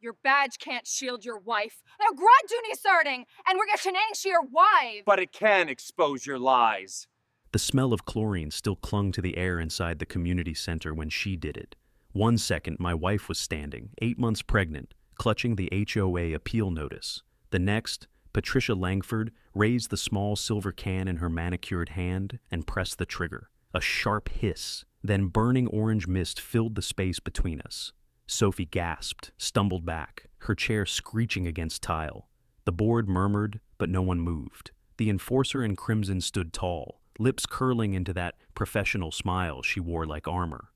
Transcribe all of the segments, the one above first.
Your badge can't shield your wife. Now guard duty starting, and we're getting to your wife. But it can expose your lies. The smell of chlorine still clung to the air inside the community center when she did it. 1 second, my wife was standing, 8 months pregnant, clutching the HOA appeal notice. The next, Patricia Langford raised the small silver can in her manicured hand and pressed the trigger. A sharp hiss, then burning orange mist filled the space between us. Sophie gasped, stumbled back, her chair screeching against tile. The board murmured, but no one moved. The enforcer in crimson stood tall, lips curling into that professional smile she wore like armor.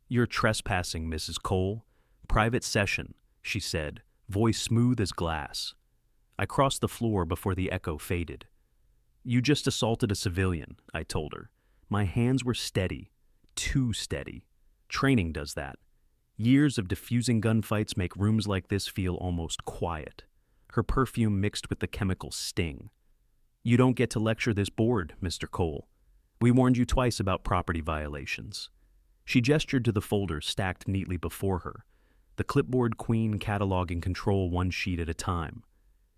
"You're trespassing, Mrs. Cole. Private session," she said, voice smooth as glass. I crossed the floor before the echo faded. "You just assaulted a civilian," I told her. My hands were steady, too steady. Training does that. Years of diffusing gunfights make rooms like this feel almost quiet. Her perfume mixed with the chemical sting. "You don't get to lecture this board, Mr. Cole. We warned you twice about property violations." She gestured to the folders stacked neatly before her, the clipboard queen cataloging control one sheet at a time.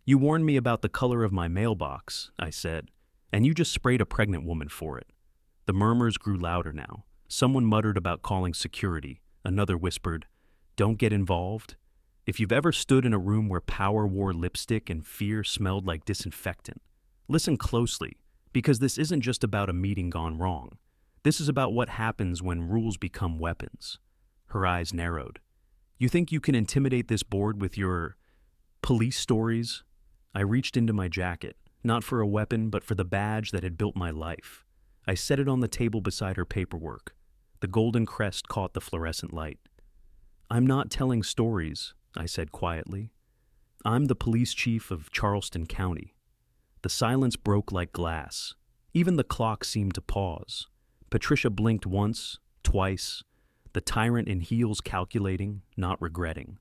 "You warned me about the color of my mailbox," I said, "and you just sprayed a pregnant woman for it." The murmurs grew louder now. Someone muttered about calling security. Another whispered, "Don't get involved." If you've ever stood in a room where power wore lipstick and fear smelled like disinfectant, listen closely, because this isn't just about a meeting gone wrong. This is about what happens when rules become weapons. Her eyes narrowed. "You think you can intimidate this board with your police stories?" I reached into my jacket, not for a weapon, but for the badge that had built my life. I set it on the table beside her paperwork. The golden crest caught the fluorescent light. "I'm not telling stories," I said quietly. "I'm the police chief of Charleston County." The silence broke like glass. Even the clock seemed to pause. Patricia blinked once, twice, the tyrant in heels calculating, not regretting.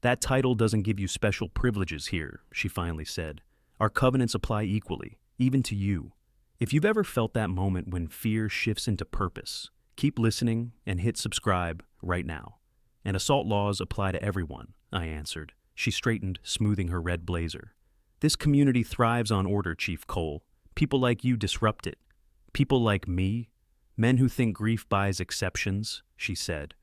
"That title doesn't give you special privileges here," she finally said. "Our covenants apply equally, even to you. If you've ever felt that moment when fear shifts into purpose, keep listening and hit subscribe right now. And assault laws apply to everyone," I answered. She straightened, smoothing her red blazer. "This community thrives on order, Chief Cole. People like you disrupt it. People like me, men who think grief buys exceptions," she said.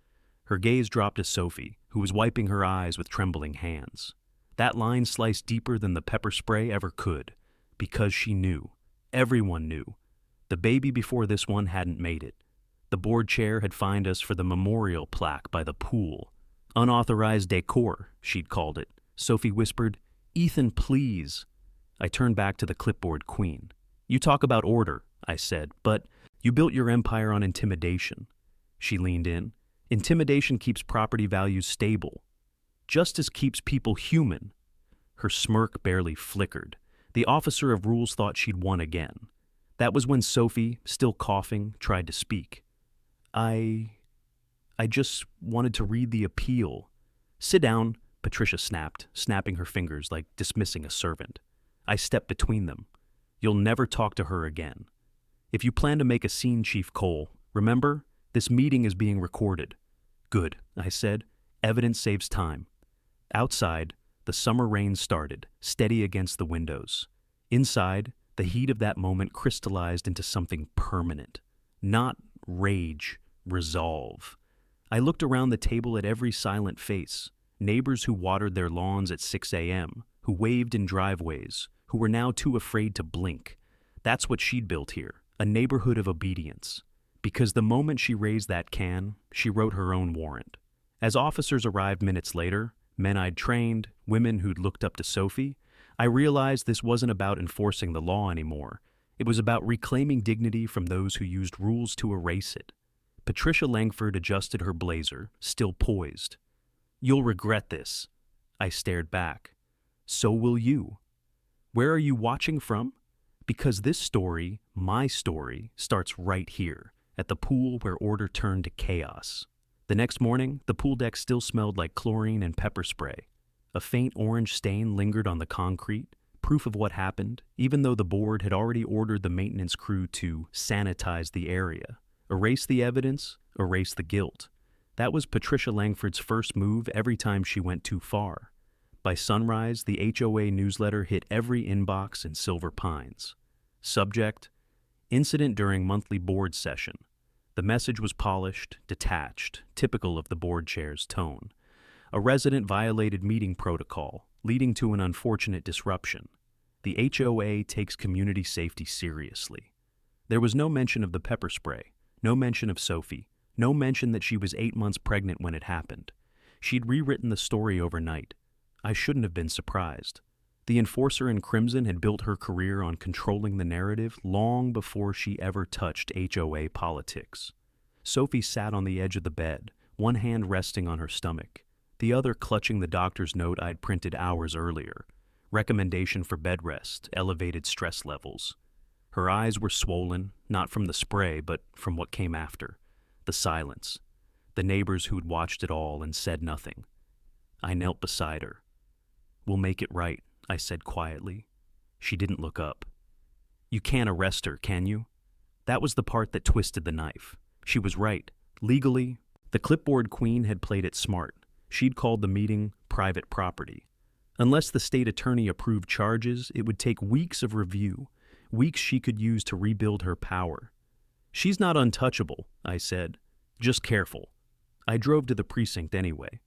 Her gaze dropped to Sophie, who was wiping her eyes with trembling hands. That line sliced deeper than the pepper spray ever could, because she knew. Everyone knew. The baby before this one hadn't made it. The board chair had fined us for the memorial plaque by the pool. Unauthorized decor, she'd called it. Sophie whispered, "Ethan, please." I turned back to the clipboard queen. "You talk about order," I said, "but you built your empire on intimidation." She leaned in. "Intimidation keeps property values stable. Justice keeps people human." Her smirk barely flickered. The officer of rules thought she'd won again. That was when Sophie, still coughing, tried to speak. I just wanted to read the appeal." "Sit down," Patricia snapped, snapping her fingers like dismissing a servant. I stepped between them. "You'll never talk to her again. If you plan to make a scene, Chief Cole, remember, this meeting is being recorded." "Good," I said. "Evidence saves time." Outside, the summer rain started, steady against the windows. Inside, the heat of that moment crystallized into something permanent. Not rage, resolve. I looked around the table at every silent face, neighbors who watered their lawns at 6 a.m., who waved in driveways, who were now too afraid to blink. That's what she'd built here, a neighborhood of obedience. Because the moment she raised that can, she wrote her own warrant. As officers arrived minutes later, men I'd trained, women who'd looked up to Sophie, I realized this wasn't about enforcing the law anymore. It was about reclaiming dignity from those who used rules to erase it. Patricia Langford adjusted her blazer, still poised. "You'll regret this." I stared back. "So will you." "Where are you watching from?" Because this story, my story, starts right here, at the pool where order turned to chaos. The next morning, the pool deck still smelled like chlorine and pepper spray. A faint orange stain lingered on the concrete, proof of what happened, even though the board had already ordered the maintenance crew to sanitize the area. Erase the evidence, erase the guilt. That was Patricia Langford's first move every time she went too far. By sunrise, the HOA newsletter hit every inbox in Silver Pines. Subject: Incident during monthly board session. The message was polished, detached, typical of the board chair's tone. A resident violated meeting protocol, leading to an unfortunate disruption. The HOA takes community safety seriously. There was no mention of the pepper spray, no mention of Sophie, no mention that she was 8 months pregnant when it happened. She'd rewritten the story overnight. I shouldn't have been surprised. The enforcer in crimson had built her career on controlling the narrative long before she ever touched HOA politics. Sophie sat on the edge of the bed, one hand resting on her stomach, the other clutching the doctor's note I'd printed hours earlier. Recommendation for bed rest, elevated stress levels. Her eyes were swollen, not from the spray, but from what came after. The silence. The neighbors who'd watched it all and said nothing. I knelt beside her. "We'll make it right," I said quietly. She didn't look up. "You can't arrest her, can you?" That was the part that twisted the knife. She was right. Legally, the clipboard queen had played it smart. She'd called the meeting private property. Unless the state attorney approved charges, it would take weeks of review, weeks she could use to rebuild her power. "She's not untouchable," I said. "Just careful." I drove to the precinct anyway.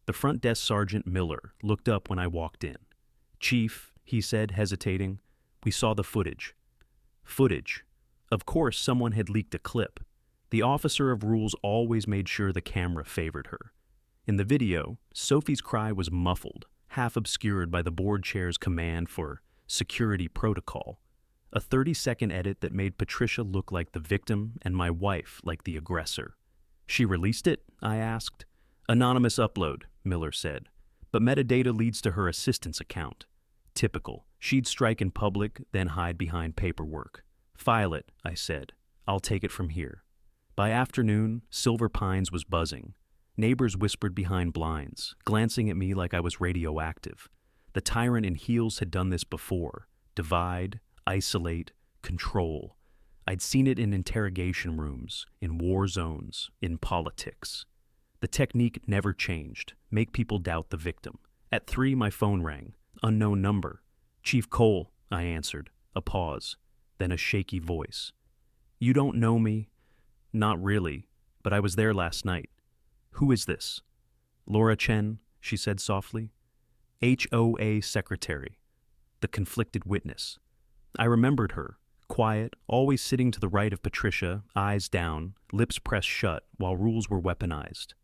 The front desk sergeant Miller looked up when I walked in. "Chief," he said, hesitating, "we saw the footage." Footage. Of course, someone had leaked a clip. The officer of rules always made sure the camera favored her. In the video, Sophie's cry was muffled, half obscured by the board chair's command for security protocol. A 30-second edit that made Patricia look like the victim and my wife like the aggressor. "She released it?" I asked. "Anonymous upload," Miller said. "But metadata leads to her assistant's account." Typical. She'd strike in public, then hide behind paperwork. "File it," I said. "I'll take it from here." By afternoon, Silver Pines was buzzing. Neighbors whispered behind blinds, glancing at me like I was radioactive. The tyrant in heels had done this before. Divide, isolate, control. I'd seen it in interrogation rooms, in war zones, in politics. The technique never changed. Make people doubt the victim. At 3, my phone rang. Unknown number. "Chief Cole," I answered. A pause. Then a shaky voice. "You don't know me?" "Not really, but I was there last night." "Who is this?" "Laura Chen," she said softly. HOA secretary. The conflicted witness. I remembered her. Quiet, always sitting to the right of Patricia, eyes down, lips pressed shut while rules were weaponized.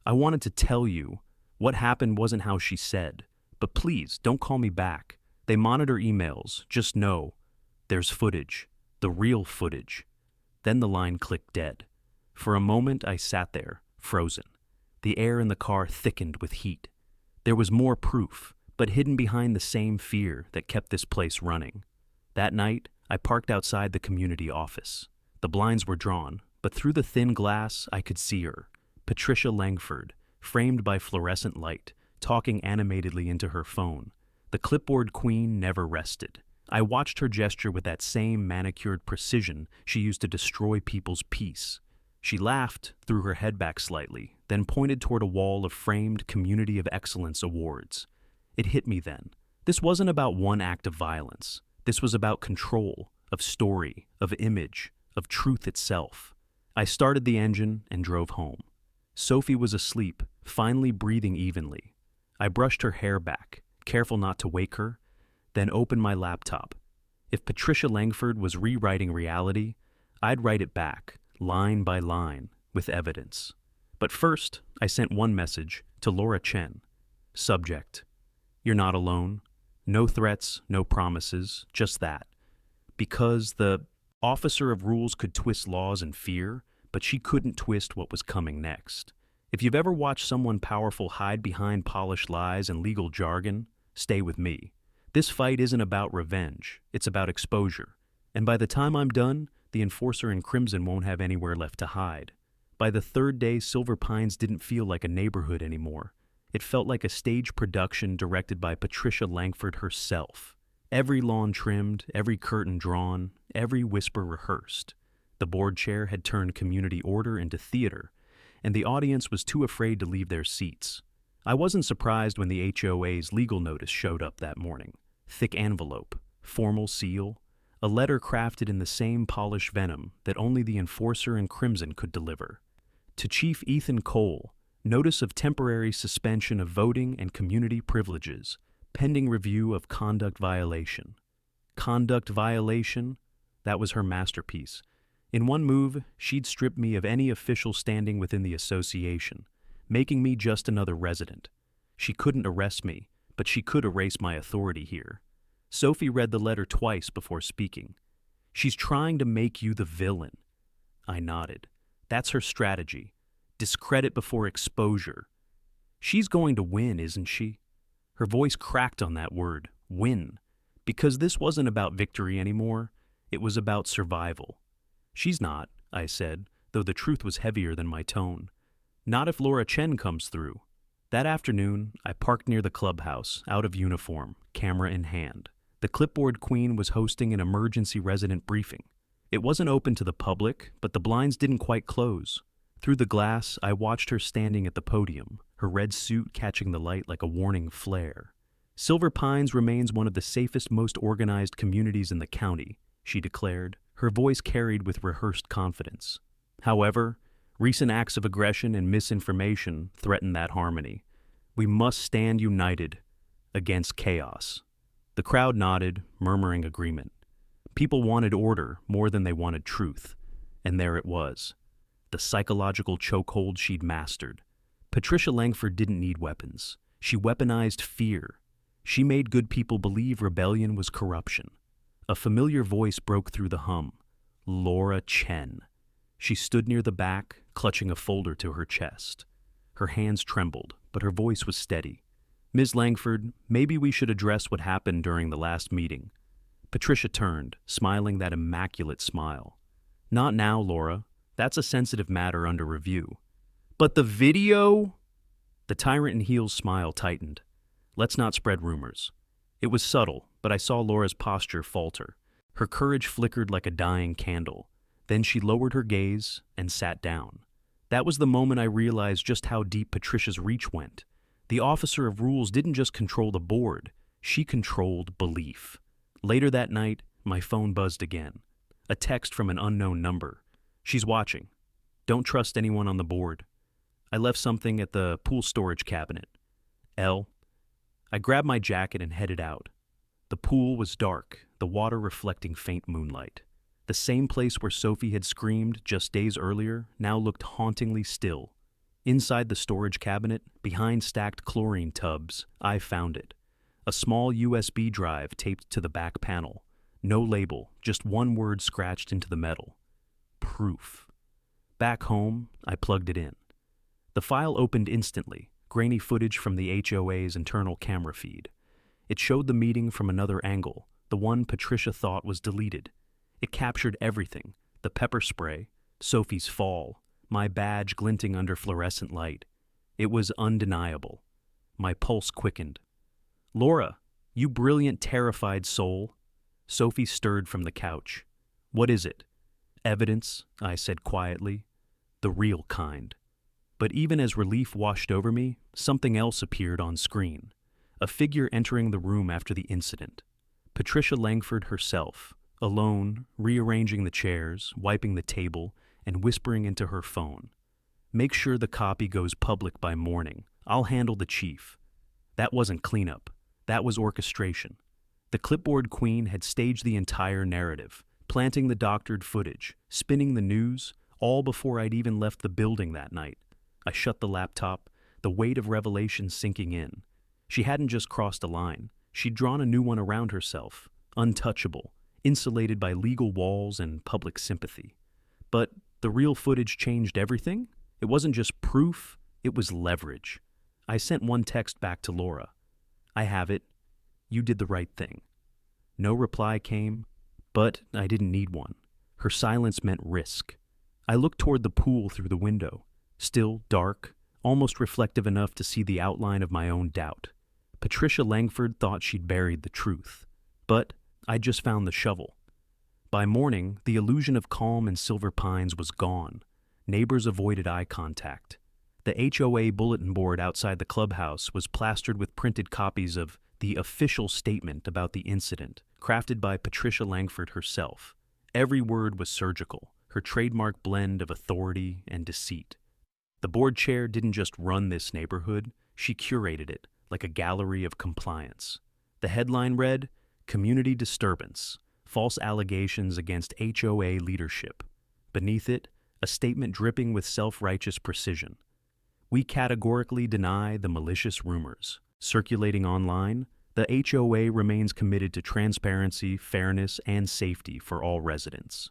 "I wanted to tell you. What happened wasn't how she said. But please, don't call me back. They monitor emails. Just know. There's footage. The real footage." Then the line clicked dead. For a moment, I sat there, frozen. The air in the car thickened with heat. There was more proof, but hidden behind the same fear that kept this place running. That night, I parked outside the community office. The blinds were drawn, but through the thin glass, I could see her. Patricia Langford, framed by fluorescent light, talking animatedly into her phone. The clipboard queen never rested. I watched her gesture with that same manicured precision she used to destroy people's peace. She laughed, threw her head back slightly, then pointed toward a wall of framed Community of Excellence awards. It hit me then. This wasn't about one act of violence. This was about control, of story, of image, of truth itself. I started the engine and drove home. Sophie was asleep, finally breathing evenly. I brushed her hair back, careful not to wake her, then opened my laptop. If Patricia Langford was rewriting reality, I'd write it back, line by line, with evidence. But first, I sent one message to Laura Chen. Subject: "You're not alone. No threats, no promises, just that." Because the officer of rules could twist laws in fear, but she couldn't twist what was coming next. If you've ever watched someone powerful hide behind polished lies and legal jargon, stay with me. This fight isn't about revenge, it's about exposure. And by the time I'm done, the enforcer in crimson won't have anywhere left to hide. By the third day, Silver Pines didn't feel like a neighborhood anymore. It felt like a stage production directed by Patricia Langford herself. Every lawn trimmed, every curtain drawn, every whisper rehearsed. The board chair had turned community order into theater, and the audience was too afraid to leave their seats. I wasn't surprised when the HOA's legal notice showed up that morning. Thick envelope, formal seal, a letter crafted in the same polished venom that only the enforcer in crimson could deliver. To Chief Ethan Cole, notice of temporary suspension of voting and community privileges, pending review of conduct violation. Conduct violation? That was her masterpiece. In one move, she'd stripped me of any official standing within the association, making me just another resident. She couldn't arrest me, but she could erase my authority here. Sophie read the letter twice before speaking. She's trying to make you the villain. I nodded. That's her strategy. Discredit before exposure. She's going to win, isn't she? Her voice cracked on that word, win. Because this wasn't about victory anymore. It was about survival. She's not, I said, though the truth was heavier than my tone. Not if Laura Chen comes through. That afternoon, I parked near the clubhouse, out of uniform, camera in hand. The clipboard queen was hosting an emergency resident briefing. It wasn't open to the public, but the blinds didn't quite close. Through the glass, I watched her standing at the podium, her red suit catching the light like a warning flare. Silver Pines remains one of the safest, most organized communities in the county, she declared, her voice carried with rehearsed confidence. However, recent acts of aggression and misinformation threaten that harmony. We must stand united against chaos. The crowd nodded, murmuring agreement. People wanted order more than they wanted truth. And there it was. The psychological chokehold she'd mastered. Patricia Langford didn't need weapons. She weaponized fear. She made good people believe rebellion was corruption. A familiar voice broke through the hum. Laura Chen. She stood near the back, clutching a folder to her chest. Her hands trembled, but her voice was steady. Ms. Langford, maybe we should address what happened during the last meeting. Patricia turned, smiling that immaculate smile. Not now, Laura. That's a sensitive matter under review. But the video? The tyrant in heels smile tightened. Let's not spread rumors. It was subtle, but I saw Laura's posture falter. Her courage flickered like a dying candle. Then she lowered her gaze and sat down. That was the moment I realized just how deep Patricia's reach went. The officer of rules didn't just control the board, she controlled belief. Later that night, my phone buzzed again. A text from an unknown number. She's watching. Don't trust anyone on the board. I left something at the pool storage cabinet. L. I grabbed my jacket and headed out. The pool was dark, the water reflecting faint moonlight. The same place where Sophie had screamed just days earlier now looked hauntingly still. Inside the storage cabinet, behind stacked chlorine tubs, I found it. A small USB drive taped to the back panel. No label, just one word scratched into the metal. Proof. Back home, I plugged it in. The file opened instantly, grainy footage from the HOA's internal camera feed. It showed the meeting from another angle, the one Patricia thought was deleted. It captured everything, the pepper spray, Sophie's fall, my badge glinting under fluorescent light. It was undeniable. My pulse quickened. Laura, you brilliant, terrified soul. Sophie stirred from the couch. What is it? Evidence, I said quietly. The real kind. But even as relief washed over me, something else appeared on screen. A figure entering the room after the incident. Patricia Langford herself, alone, rearranging the chairs, wiping the table, and whispering into her phone. Make sure the copy goes public by morning. I'll handle the chief. That wasn't cleanup. That was orchestration. The clipboard queen had staged the entire narrative, planting the doctored footage, spinning the news, all before I'd even left the building that night. I shut the laptop, the weight of revelation sinking in. She hadn't just crossed a line. She'd drawn a new one around herself, untouchable, insulated by legal walls and public sympathy. But the real footage changed everything? It wasn't just proof, it was leverage. I sent one text back to Laura. I have it. You did the right thing. No reply came, but I didn't need one. Her silence meant risk. I looked toward the pool through the window, still dark, almost reflective enough to see the outline of my own doubt. Patricia Langford thought she'd buried the truth, but I'd just found the shovel. By morning, the illusion of calm in Silver Pines was gone. Neighbors avoided eye contact. The HOA bulletin board outside the clubhouse was plastered with printed copies of the official statement about the incident, crafted by Patricia Langford herself. Every word was surgical, her trademark blend of authority and deceit. The board chair didn't just run this neighborhood, she curated it, like a gallery of compliance. The headline read, "Community Disturbance, False Allegations Against HOA Leadership." Beneath it, a statement dripping with self-righteous precision. "We categorically deny the malicious rumors. Circulating online, the HOA remains committed to transparency, fairness, and safety for all residents."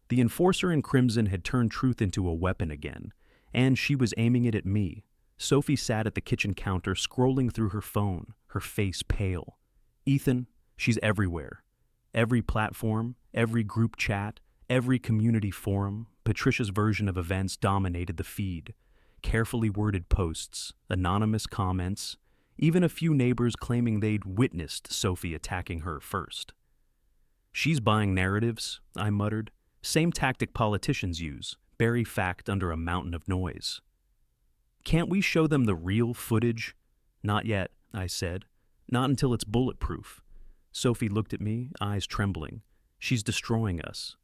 The enforcer in crimson had turned truth into a weapon again, and she was aiming it at me. Sophie sat at the kitchen counter scrolling through her phone, her face pale. "Ethan, she's everywhere. Every platform, every group chat, every community forum, Patricia's version of events dominated the feed. Carefully worded posts, anonymous comments, even a few neighbors claiming they'd witnessed Sophie attacking her first. "She's buying narratives," I muttered. "Same tactic politicians use, bury fact under a mountain of noise." "Can't we show them the real footage?" "Not yet," I said. "Not until it's bulletproof." Sophie looked at me, eyes trembling. "She's destroying us."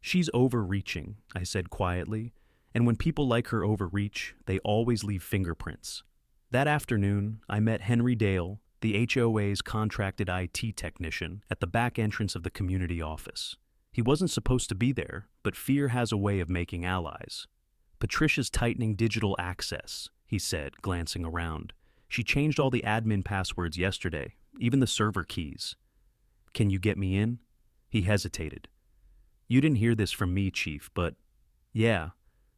"She's overreaching," I said quietly, "and when people like her overreach, they always leave fingerprints." That afternoon, I met Henry Dale, the HOA's contracted IT technician, at the back entrance of the community office. He wasn't supposed to be there, but fear has a way of making allies. "Patricia's tightening digital access," he said, glancing around. "She changed all the admin passwords yesterday, even the server keys." "Can you get me in?" He hesitated. "You didn't hear this from me, Chief, but yeah,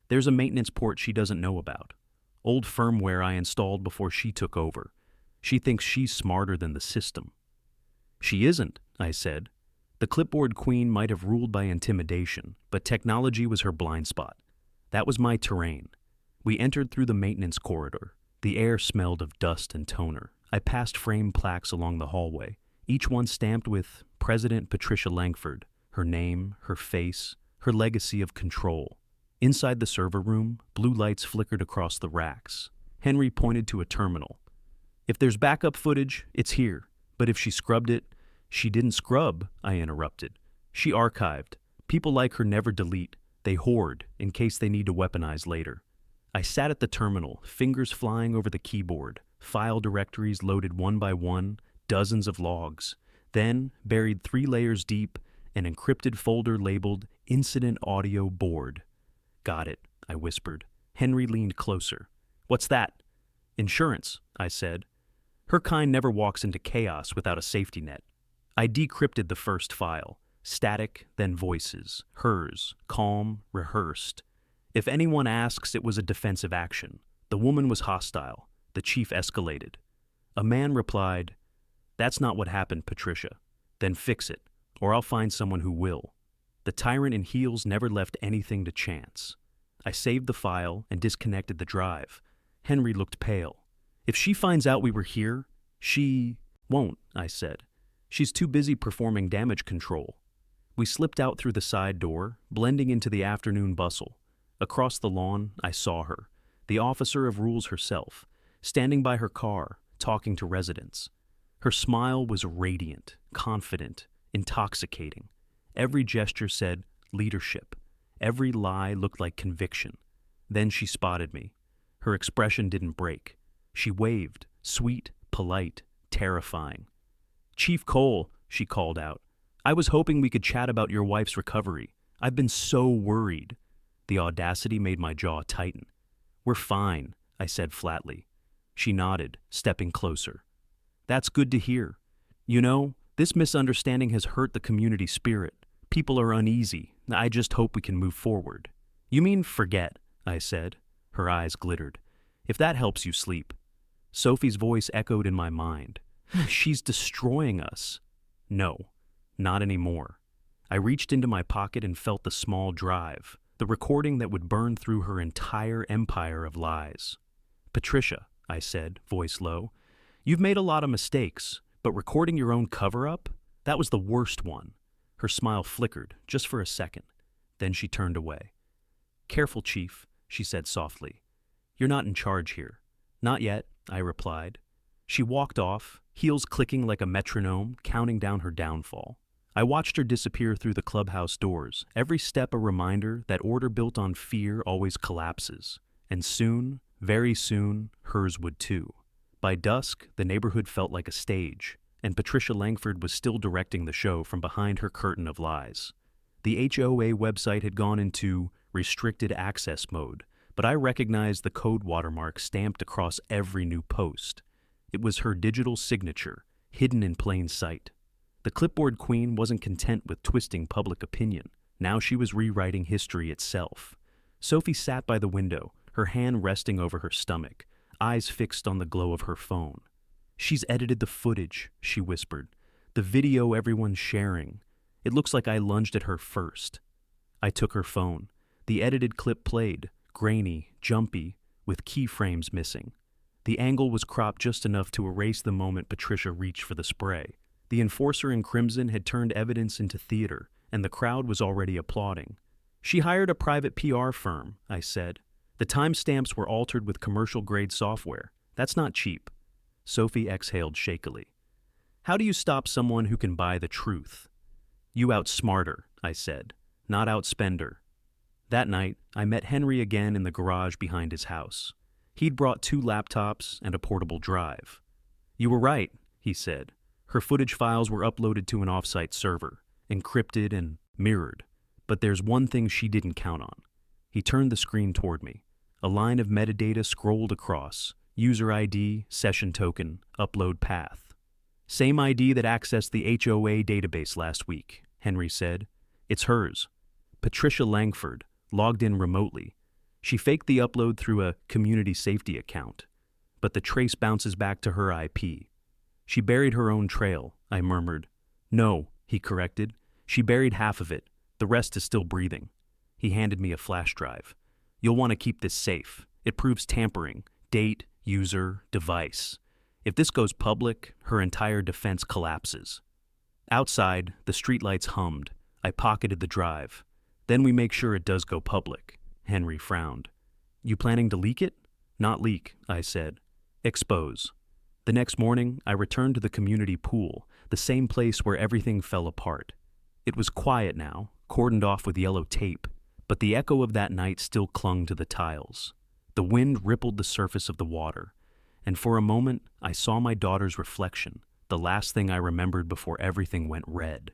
there's a maintenance port she doesn't know about. Old firmware I installed before she took over. She thinks she's smarter than the system." "She isn't," I said. The clipboard queen might have ruled by intimidation, but technology was her blind spot. That was my terrain. We entered through the maintenance corridor. The air smelled of dust and toner. I passed framed plaques along the hallway, each one stamped with President Patricia Langford, her name, her face, her legacy of control. Inside the server room, blue lights flickered across the racks. Henry pointed to a terminal. "If there's backup footage, it's here. But if she scrubbed it—" "She didn't scrub," I interrupted. "She archived. People like her never delete. They hoard, in case they need to weaponize later." I sat at the terminal, fingers flying over the keyboard, file directories loaded one by one, dozens of logs. Then, buried 3 layers deep, an encrypted folder labeled Incident Audio Board. "Got it," I whispered. Henry leaned closer. "What's that?" "Insurance," I said. "Her kind never walks into chaos without a safety net." I decrypted the first file. Static, then voices. Hers, calm, rehearsed. If anyone asks, it was a defensive action. The woman was hostile. The chief escalated. A man replied, "That's not what happened, Patricia. Then fix it, or I'll find someone who will." The tyrant in heels never left anything to chance. I saved the file and disconnected the drive. Henry looked pale. "If she finds out we were here, she won't," I said. "She's too busy performing damage control." We slipped out through the side door, blending into the afternoon bustle. Across the lawn, I saw her, the officer of rules herself, standing by her car, talking to residents. Her smile was radiant, confident, intoxicating. Every gesture said leadership. Every lie looked like conviction. Then she spotted me. Her expression didn't break. She waved, sweet, polite, terrifying. "Chief Cole," she called out. "I was hoping we could chat about your wife's recovery. I've been so worried." The audacity made my jaw tighten. "We're fine," I said flatly. She nodded, stepping closer. "That's good to hear. You know, this misunderstanding has hurt the community spirit. People are uneasy. I just hope we can move forward." "You mean forget," I said. Her eyes glittered. "If that helps you sleep." Sophie's voice echoed in my mind. "She's destroying us." No, not anymore. I reached into my pocket and felt the small drive, the recording that would burn through her entire empire of lies. "Patricia," I said, voice low, "you've made a lot of mistakes, but recording your own cover-up? That was the worst one." Her smile flickered, just for a second. Then she turned away. "Careful, Chief. she said softly. "You're not in charge here." "Not yet," I replied. She walked off, heels clicking like a metronome, counting down her downfall. I watched her disappear through the clubhouse doors, every step a reminder that order built on fear always collapses. And soon, very soon, hers would too. By dusk, the neighborhood felt like a stage, and Patricia Langford was still directing the show from behind her curtain of lies. The HOA website had gone into restricted access mode, but I recognized the code watermark stamped across every new post. It was her digital signature, hidden in plain sight. The clipboard queen wasn't content with twisting public opinion. Now she was rewriting history itself. Sophie sat by the window, her hand resting over her stomach, eyes fixed on the glow of her phone. "She's edited the footage," she whispered. "The video everyone's sharing. It looks like I lunged at her first." I took her phone. The edited clip played, grainy, jumpy, with keyframes missing. The angle was cropped just enough to erase the moment Patricia reached for the spray. The enforcer in crimson had turned evidence into theater, and the crowd was already applauding. "She hired a private PR firm," I said. "The timestamps were altered with commercial-grade software. That's not cheap." Sophie exhaled shakily. "How do you stop someone who can buy the truth?" "You outsmart her," I said, "not outspend her." That night, I met Henry again in the garage behind his house. He'd brought 2 laptops and a portable drive. "You were right," he said. "Her footage files were uploaded to an off-site server, encrypted and mirrored. But there's one thing she didn't count on." He turned the screen toward me. A line of metadata scrolled across: user ID, session token, upload path. "Same ID that accessed the HOA database last week," Henry said. "It's hers. Patricia Langford, logged in remotely. She faked the upload through a community safety account, but the trace bounces back to her IP. She buried her own trail," I murmured. "No," he corrected. "She buried half of it. The rest is still breathing." He handed me a flash drive. "You'll want to keep this safe. It proves tampering, date, user, device. If this goes public, her entire defense collapses." Outside, the streetlights hummed. I pocketed the drive. "Then we make sure it does go public." Henry frowned. "You planning to leak it?" "Not leak," I said. "Expose." The next morning, I returned to the community pool, the same place where everything fell apart. It was quiet now, cordoned off with yellow tape, but the echo of that night still clung to the tiles. The wind rippled the surface of the water, and for a moment, I saw my daughter's reflection, the last thing I remembered before everything went red.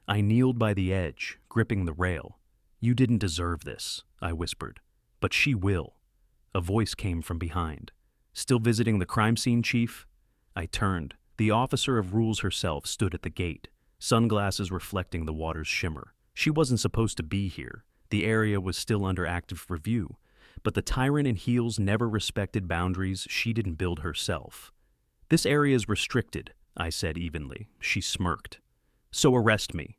I kneeled by the edge, gripping the rail. "You didn't deserve this," I whispered. "But she will." A voice came from behind. "Still visiting the crime scene, Chief?" I turned. The officer of rules herself stood at the gate, sunglasses reflecting the water's shimmer. She wasn't supposed to be here. The area was still under active review, but the tyrant in heels never respected boundaries she didn't build herself. "This area is restricted," I said evenly. She smirked. "So arrest me."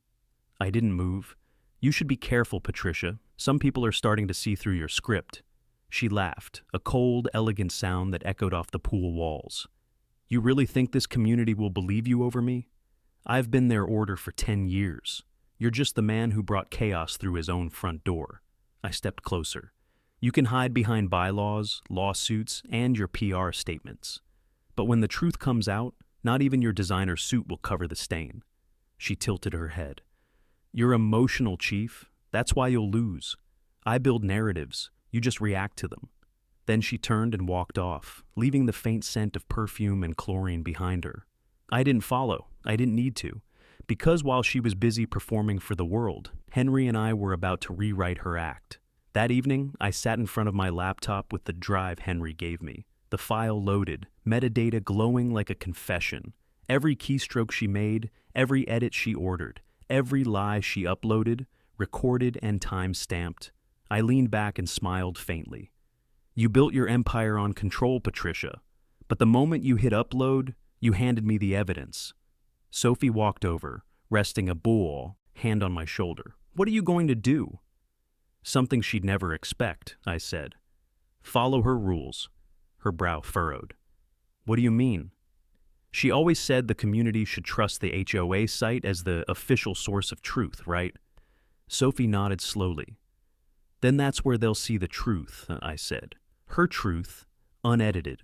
I didn't move. "You should be careful, Patricia. Some people are starting to see through your script." She laughed, a cold, elegant sound that echoed off the pool walls. "You really think this community will believe you over me? I've been their order for 10 years. You're just the man who brought chaos through his own front door." I stepped closer. "You can hide behind bylaws, lawsuits, and your PR statements. But when the truth comes out, not even your designer suit will cover the stain." She tilted her head. "You're emotional, Chief. That's why you'll lose. I build narratives. You just react to them." Then she turned and walked off, leaving the faint scent of perfume and chlorine behind her. I didn't follow. I didn't need to. Because while she was busy performing for the world, Henry and I were about to rewrite her act. That evening, I sat in front of my laptop with the drive Henry gave me. The file loaded, metadata glowing like a confession. Every keystroke she made, every edit she ordered, every lie she uploaded, recorded and time-stamped. I leaned back and smiled faintly. "You built your empire on control, Patricia. But the moment you hit upload, you handed me the evidence." Sophie walked over, resting a bull, hand on my shoulder. "What are you going to do?" "Something she'd never expect," I said. "Follow her rules." Her brow furrowed. "What do you mean?" "She always said the community should trust the HOA site as the official source of truth, right?" Sophie nodded slowly. Then that's where they'll see the truth, I said. Her truth, unedited.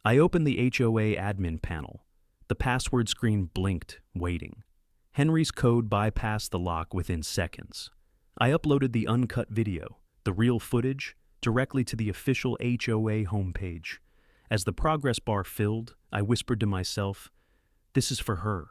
I opened the HOA admin panel. The password screen blinked, waiting. Henry's code bypassed the lock within seconds. I uploaded the uncut video, the real footage, directly to the official HOA homepage. As the progress bar filled, I whispered to myself, "This is for her."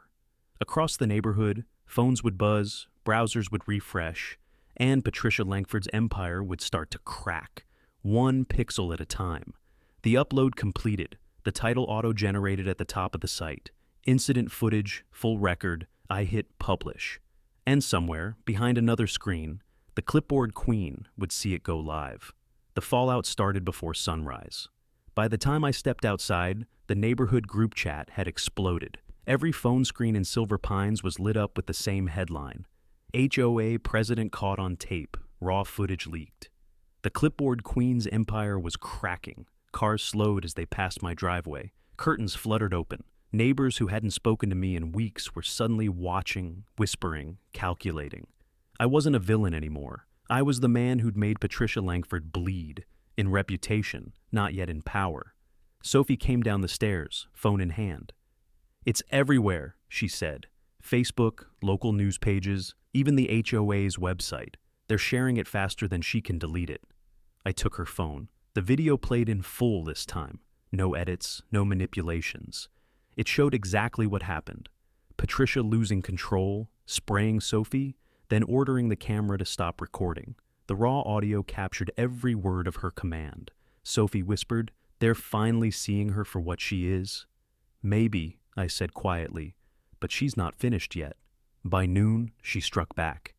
Across the neighborhood, phones would buzz, browsers would refresh, and Patricia Langford's empire would start to crack, one pixel at a time. The upload completed, the title auto-generated at the top of the site. Incident footage, full record, I hit publish. And somewhere, behind another screen, the clipboard queen would see it go live. The fallout started before sunrise. By the time I stepped outside, the neighborhood group chat had exploded. Every phone screen in Silver Pines was lit up with the same headline. HOA president caught on tape, raw footage leaked. The clipboard queen's empire was cracking. Cars slowed as they passed my driveway. Curtains fluttered open. Neighbors who hadn't spoken to me in weeks were suddenly watching, whispering, calculating. I wasn't a villain anymore. I was the man who'd made Patricia Langford bleed, in reputation, not yet in power. Sophie came down the stairs, phone in hand. "It's everywhere," she said. Facebook, local news pages, even the HOA's website. They're sharing it faster than she can delete it. I took her phone. The video played in full this time. No edits, no manipulations. It showed exactly what happened. Patricia losing control, spraying Sophie, then ordering the camera to stop recording. The raw audio captured every word of her command. Sophie whispered, "They're finally seeing her for what she is." "Maybe," I said quietly, "but she's not finished yet." By noon, she struck back.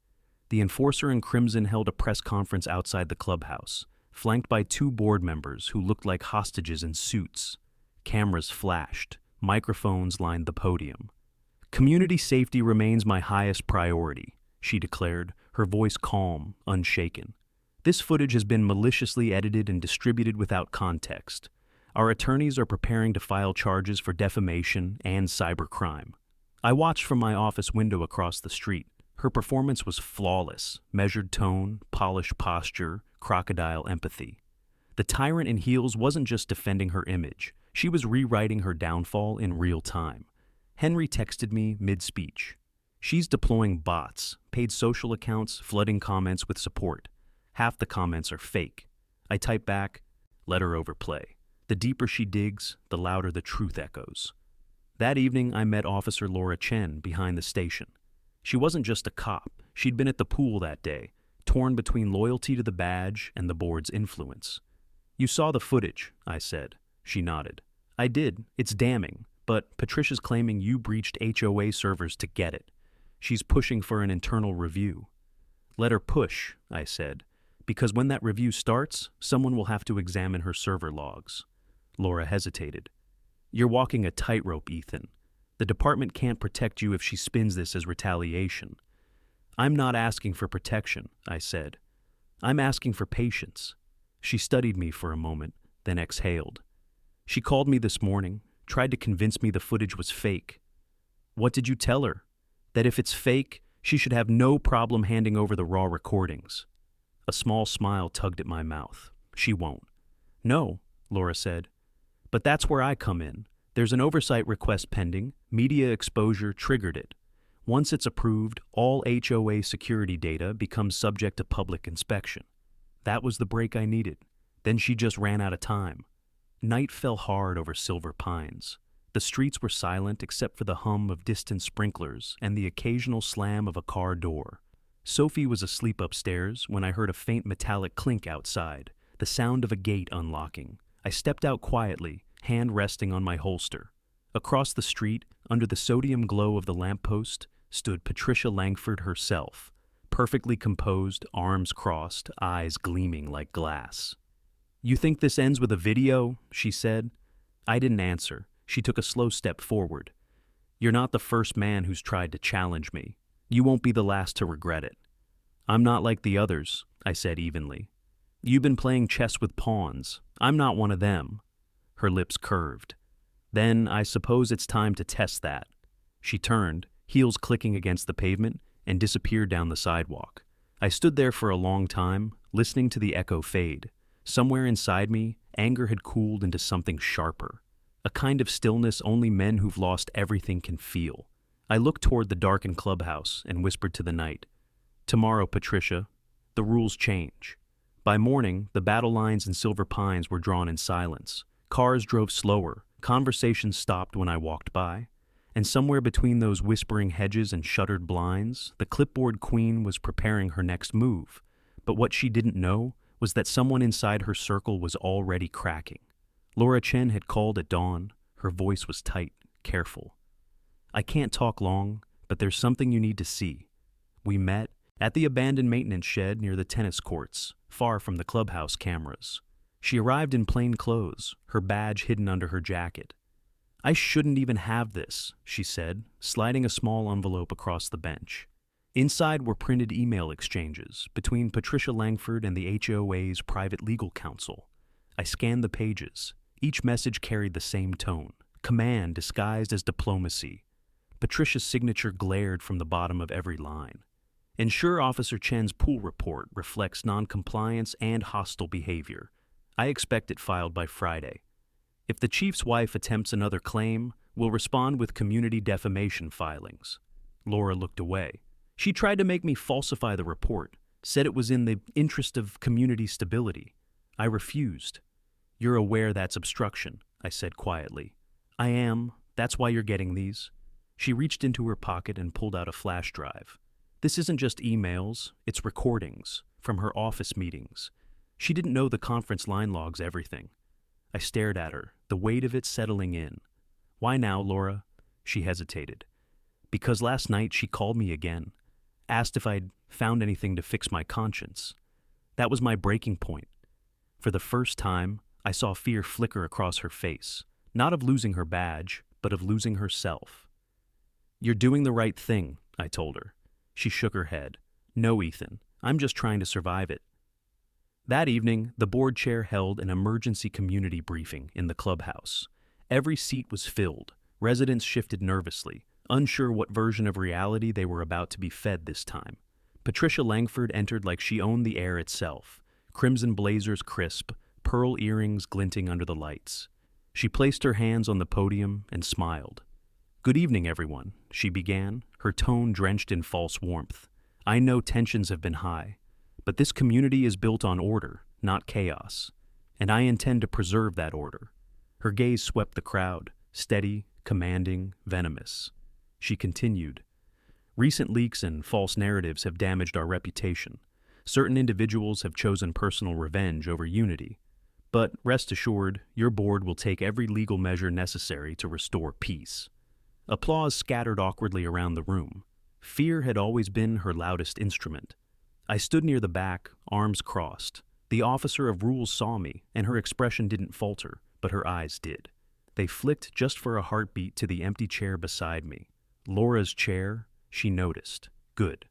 The enforcer in crimson held a press conference outside the clubhouse, flanked by 2 board members who looked like hostages in suits. Cameras flashed. Microphones lined the podium. "Community safety remains my highest priority," she declared, her voice calm, unshaken. "This footage has been maliciously edited and distributed without context. Our attorneys are preparing to file charges for defamation and cybercrime." I watched from my office window across the street. Her performance was flawless, measured tone, polished posture, crocodile empathy. The tyrant in heels wasn't just defending her image. She was rewriting her downfall in real time. Henry texted me mid-speech. "She's deploying bots, paid social accounts, flooding comments with support. Half the comments are fake." I typed back, "Let her overplay. The deeper she digs, the louder the truth echoes." That evening, I met Officer Laura Chen behind the station. She wasn't just a cop. She'd been at the pool that day, torn between loyalty to the badge and the board's influence. "You saw the footage," I said. She nodded. "I did. It's damning. But Patricia's claiming you breached HOA servers to get it. She's pushing for an internal review." "Let her push," I said, "because when that review starts, someone will have to examine her server logs." Laura hesitated. "You're walking a tightrope, Ethan. The department can't protect you if she spins this as retaliation." "I'm not asking for protection," I said. "I'm asking for patience." She studied me for a moment, then exhaled. "She called me this morning, tried to convince me the footage was fake." "What did you tell her?" "That if it's fake, she should have no problem handing over the raw recordings." A small smile tugged at my mouth. "She won't." "No," Laura said. "But that's where I come in. There's an oversight request pending. Media exposure triggered it. Once it's approved, all HOA security data becomes subject to public inspection." That was the break I needed. Then she just ran out of time. Night fell hard over Silver Pines. The streets were silent except for the hum of distant sprinklers and the occasional slam of a car door. Sophie was asleep upstairs when I heard a faint metallic clink outside, the sound of a gate unlocking. I stepped out quietly, hand resting on my holster. Across the street, under the sodium glow of the lamppost, stood Patricia Langford herself, perfectly composed, arms crossed, eyes gleaming like glass. "You think this ends with a video?" she said. I didn't answer. She took a slow step forward. "You're not the first man who's tried to challenge me. You won't be the last to regret it." "I'm not like the others," I said evenly. "You've been playing chess with pawns. I'm not one of them." Her lips curved. "Then I suppose it's time to test that." She turned, heels clicking against the pavement, and disappeared down the sidewalk. I stood there for a long time, listening to the echo fade. Somewhere inside me, anger had cooled into something sharper, a kind of stillness only men who've lost everything can feel. I looked toward the darkened clubhouse and whispered to the night, "Tomorrow, Patricia, the rules change." By morning, the battle lines in Silver Pines were drawn in silence. Cars drove slower, conversations stopped when I walked by, and somewhere between those whispering hedges and shuttered blinds, the clipboard queen was preparing her next move. But what she didn't know was that someone inside her circle was already cracking. Laura Chen had called at dawn. Her voice was tight, careful. "I can't talk long, but there's something you need to see." We met at the abandoned maintenance shed near the tennis courts, far from the clubhouse cameras. She arrived in plain clothes, her badge hidden under her jacket. "I shouldn't even have this," she said, sliding a small envelope across the bench. Inside were printed email exchanges between Patricia Langford and the HOA's private legal counsel. I scanned the pages. Each message carried the same tone, command disguised as diplomacy. Patricia's signature glared from the bottom of every line. "Ensure Officer Chen's pool report reflects noncompliance and hostile behavior. I expect it filed by Friday. If the chief's wife attempts another claim, we'll respond with community defamation filings." Laura looked away. "She tried to make me falsify the report, said it was in the interest of community stability. I refused." "You're aware that's obstruction," I said quietly. "I am. That's why you're getting these." She reached into her pocket and pulled out a flash drive. "This isn't just emails, it's recordings from her office meetings." She didn't know the conference line logs everything. I stared at her, the weight of it settling in. "Why now, Laura?" She hesitated. "Because last night she called me again, asked if I'd found anything to fix my conscience. That was my breaking point. For the first time, I saw fear flicker across her face, not of losing her badge, but of losing herself. "You're doing the right thing," I told her. She shook her head. "No, Ethan, I'm just trying to survive it." That evening, the board chair held an emergency community briefing in the clubhouse. Every seat was filled. Residents shifted nervously, unsure what version of reality they were about to be fed this time. Patricia Langford entered like she owned the air itself, crimson blazers crisp, pearl earrings glinting under the lights. She placed her hands on the podium and smiled. "Good evening, everyone," she began, her tone drenched in false warmth. "I know tensions have been high, but this community is built on order, not chaos, and I intend to preserve that order." Her gaze swept the crowd, steady, commanding, venomous. She continued, "Recent leaks and false narratives have damaged our reputation. Certain individuals have chosen personal revenge over unity. But rest assured, your board will take every legal measure necessary to restore peace." Applause scattered awkwardly around the room. Fear had always been her loudest instrument. I stood near the back, arms crossed. The officer of rules saw me, and her expression didn't falter, but her eyes did. They flicked just for a heartbeat to the empty chair beside me. Laura's chair, she noticed. Good.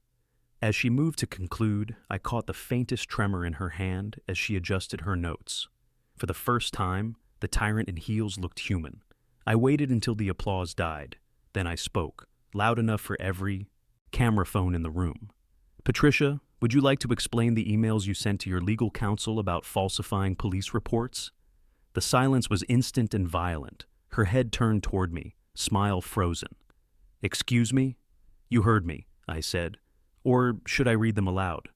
As she moved to conclude, I caught the faintest tremor in her hand as she adjusted her notes. For the first time, the tyrant in heels looked human. I waited until the applause died. Then I spoke, loud enough for every camera phone in the room. "Patricia, would you like to explain the emails you sent to your legal counsel about falsifying police reports?" The silence was instant and violent. Her head turned toward me, smile frozen. "Excuse me?" "You heard me," I said. "Or should I read them aloud?"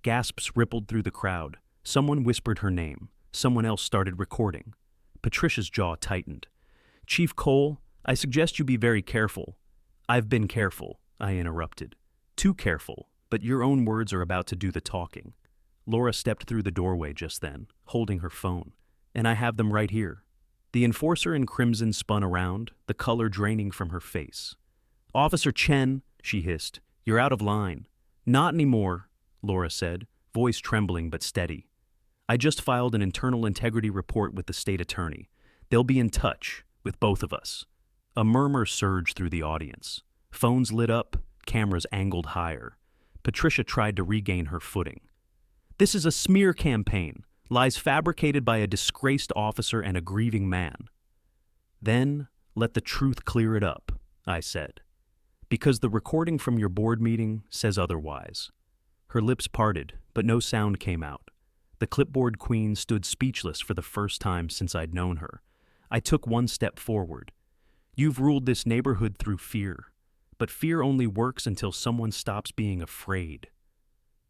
Gasps rippled through the crowd. Someone whispered her name. Someone else started recording. Patricia's jaw tightened. "Chief Cole, I suggest you be very careful." "I've been careful," I interrupted. "Too careful, but your own words are about to do the talking." Laura stepped through the doorway just then, holding her phone. "And I have them right here." The enforcer in crimson spun around, the color draining from her face. "Officer Chen," she hissed, "you're out of line." "Not anymore," Laura said, voice trembling but steady. "I just filed an internal integrity report with the state attorney. They'll be in touch with both of us." A murmur surged through the audience. Phones lit up, cameras angled higher. Patricia tried to regain her footing. "This is a smear campaign, lies fabricated by a disgraced officer and a grieving man." "Then let the truth clear it up," I said. "Because the recording from your board meeting says otherwise." Her lips parted, but no sound came out. The clipboard queen stood speechless for the first time since I'd known her. I took one step forward. You've ruled this neighborhood through fear, but fear only works until someone stops being afraid.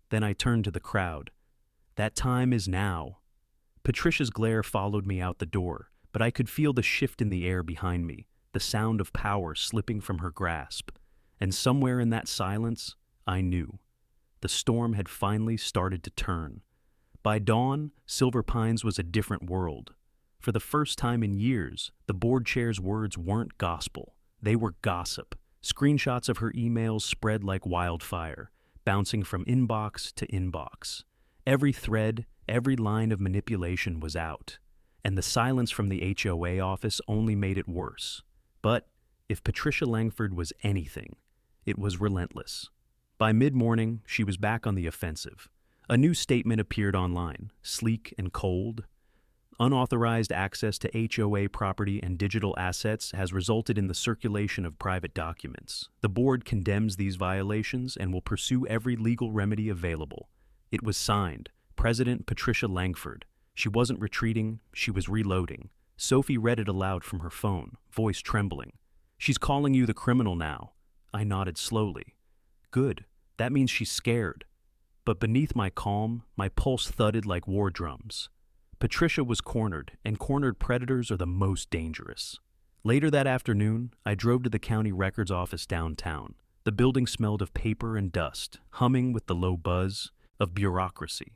Then I turned to the crowd. That time is now. Patricia's glare followed me out the door, but I could feel the shift in the air behind me, the sound of power slipping from her grasp. And somewhere in that silence, I knew. The storm had finally started to turn. By dawn, Silver Pines was a different world. For the first time in years, the board chair's words weren't gospel. They were gossip. Screenshots of her emails spread like wildfire, bouncing from inbox to inbox. Every thread, every line of manipulation was out, and the silence from the HOA office only made it worse. But if Patricia Langford was anything, it was relentless. By mid-morning, she was back on the offensive. A new statement appeared online, sleek and cold. Unauthorized access to HOA property and digital assets has resulted in the circulation of private documents. The board condemns these violations and will pursue every legal remedy available. It was signed, President Patricia Langford. She wasn't retreating, she was reloading. Sophie read it aloud from her phone, voice trembling. She's calling you the criminal now. I nodded slowly. Good, that means she's scared. But beneath my calm, my pulse thudded like war drums. Patricia was cornered, and cornered predators are the most dangerous. Later that afternoon, I drove to the county records office downtown. The building smelled of paper and dust, humming with the low buzz of bureaucracy.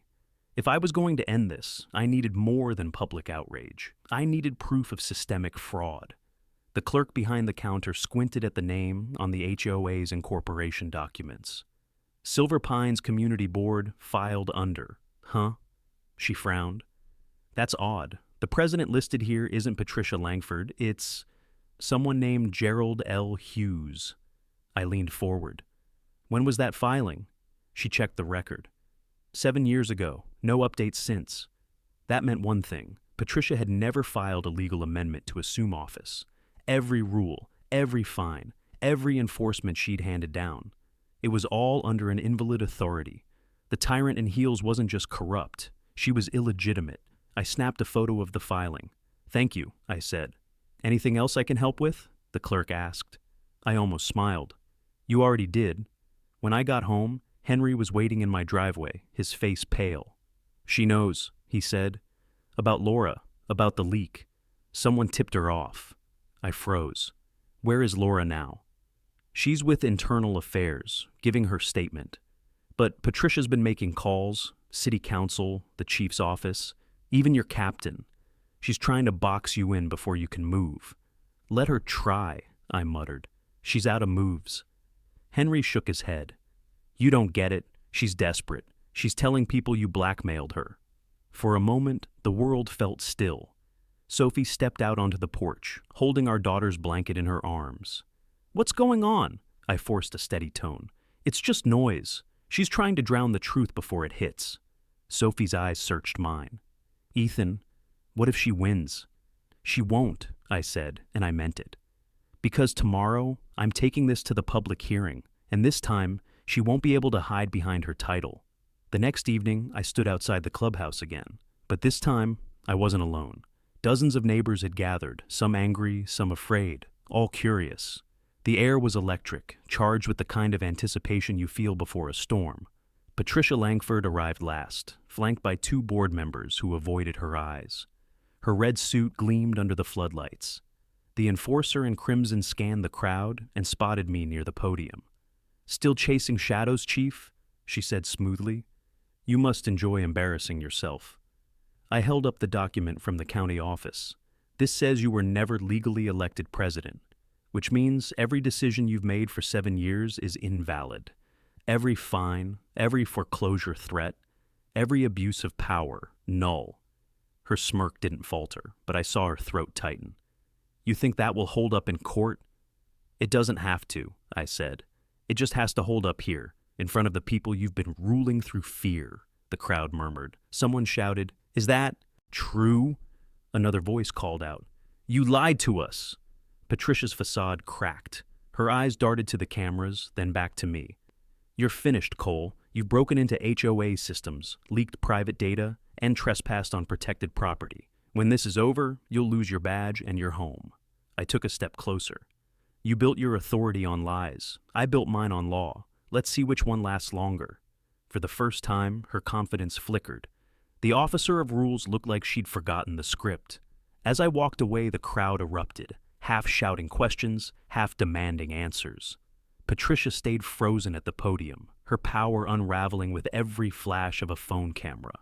If I was going to end this, I needed more than public outrage. I needed proof of systemic fraud. The clerk behind the counter squinted at the name on the HOA's incorporation documents. Silver Pines Community Board filed under. Huh? She frowned. That's odd. The president listed here isn't Patricia Langford, it's someone named Gerald L. Hughes. I leaned forward. When was that filing? She checked the record. 7 years ago, no updates since. That meant one thing. Patricia had never filed a legal amendment to assume office. Every rule, every fine, every enforcement she'd handed down. It was all under an invalid authority. The tyrant in heels wasn't just corrupt, she was illegitimate. I snapped a photo of the filing. Thank you, I said. Anything else I can help with? The clerk asked. I almost smiled. You already did. When I got home, Henry was waiting in my driveway, his face pale. She knows, he said. About Laura, about the leak. Someone tipped her off. I froze. Where is Laura now? She's with Internal Affairs, giving her statement. But Patricia's been making calls, city council, the chief's office, even your captain. She's trying to box you in before you can move. Let her try, I muttered. She's out of moves. Henry shook his head. You don't get it. She's desperate. She's telling people you blackmailed her. For a moment, the world felt still. Sophie stepped out onto the porch, holding our daughter's blanket in her arms. What's going on? I forced a steady tone. It's just noise. She's trying to drown the truth before it hits. Sophie's eyes searched mine. Ethan, what if she wins? She won't, I said, and I meant it. Because tomorrow, I'm taking this to the public hearing, and this time, she won't be able to hide behind her title. The next evening, I stood outside the clubhouse again, but this time, I wasn't alone. Dozens of neighbors had gathered, some angry, some afraid, all curious. The air was electric, charged with the kind of anticipation you feel before a storm. Patricia Langford arrived last, flanked by 2 board members who avoided her eyes. Her red suit gleamed under the floodlights. The enforcer in crimson scanned the crowd and spotted me near the podium. Still chasing shadows, Chief? She said smoothly. You must enjoy embarrassing yourself. I held up the document from the county office. This says you were never legally elected president, which means every decision you've made for 7 years is invalid. Every fine, every foreclosure threat, every abuse of power, null. Her smirk didn't falter, but I saw her throat tighten. You think that will hold up in court? It doesn't have to, I said. It just has to hold up here, in front of the people you've been ruling through fear, the crowd murmured. Someone shouted, Is that true? Another voice called out, You lied to us. Patricia's facade cracked. Her eyes darted to the cameras, then back to me. You're finished, Cole. You've broken into HOA systems, leaked private data, and trespassed on protected property. When this is over, you'll lose your badge and your home." I took a step closer. "You built your authority on lies. I built mine on law. Let's see which one lasts longer." For the first time, her confidence flickered. The officer of rules looked like she'd forgotten the script. As I walked away, the crowd erupted, half shouting questions, half demanding answers. Patricia stayed frozen at the podium, her power unraveling with every flash of a phone camera.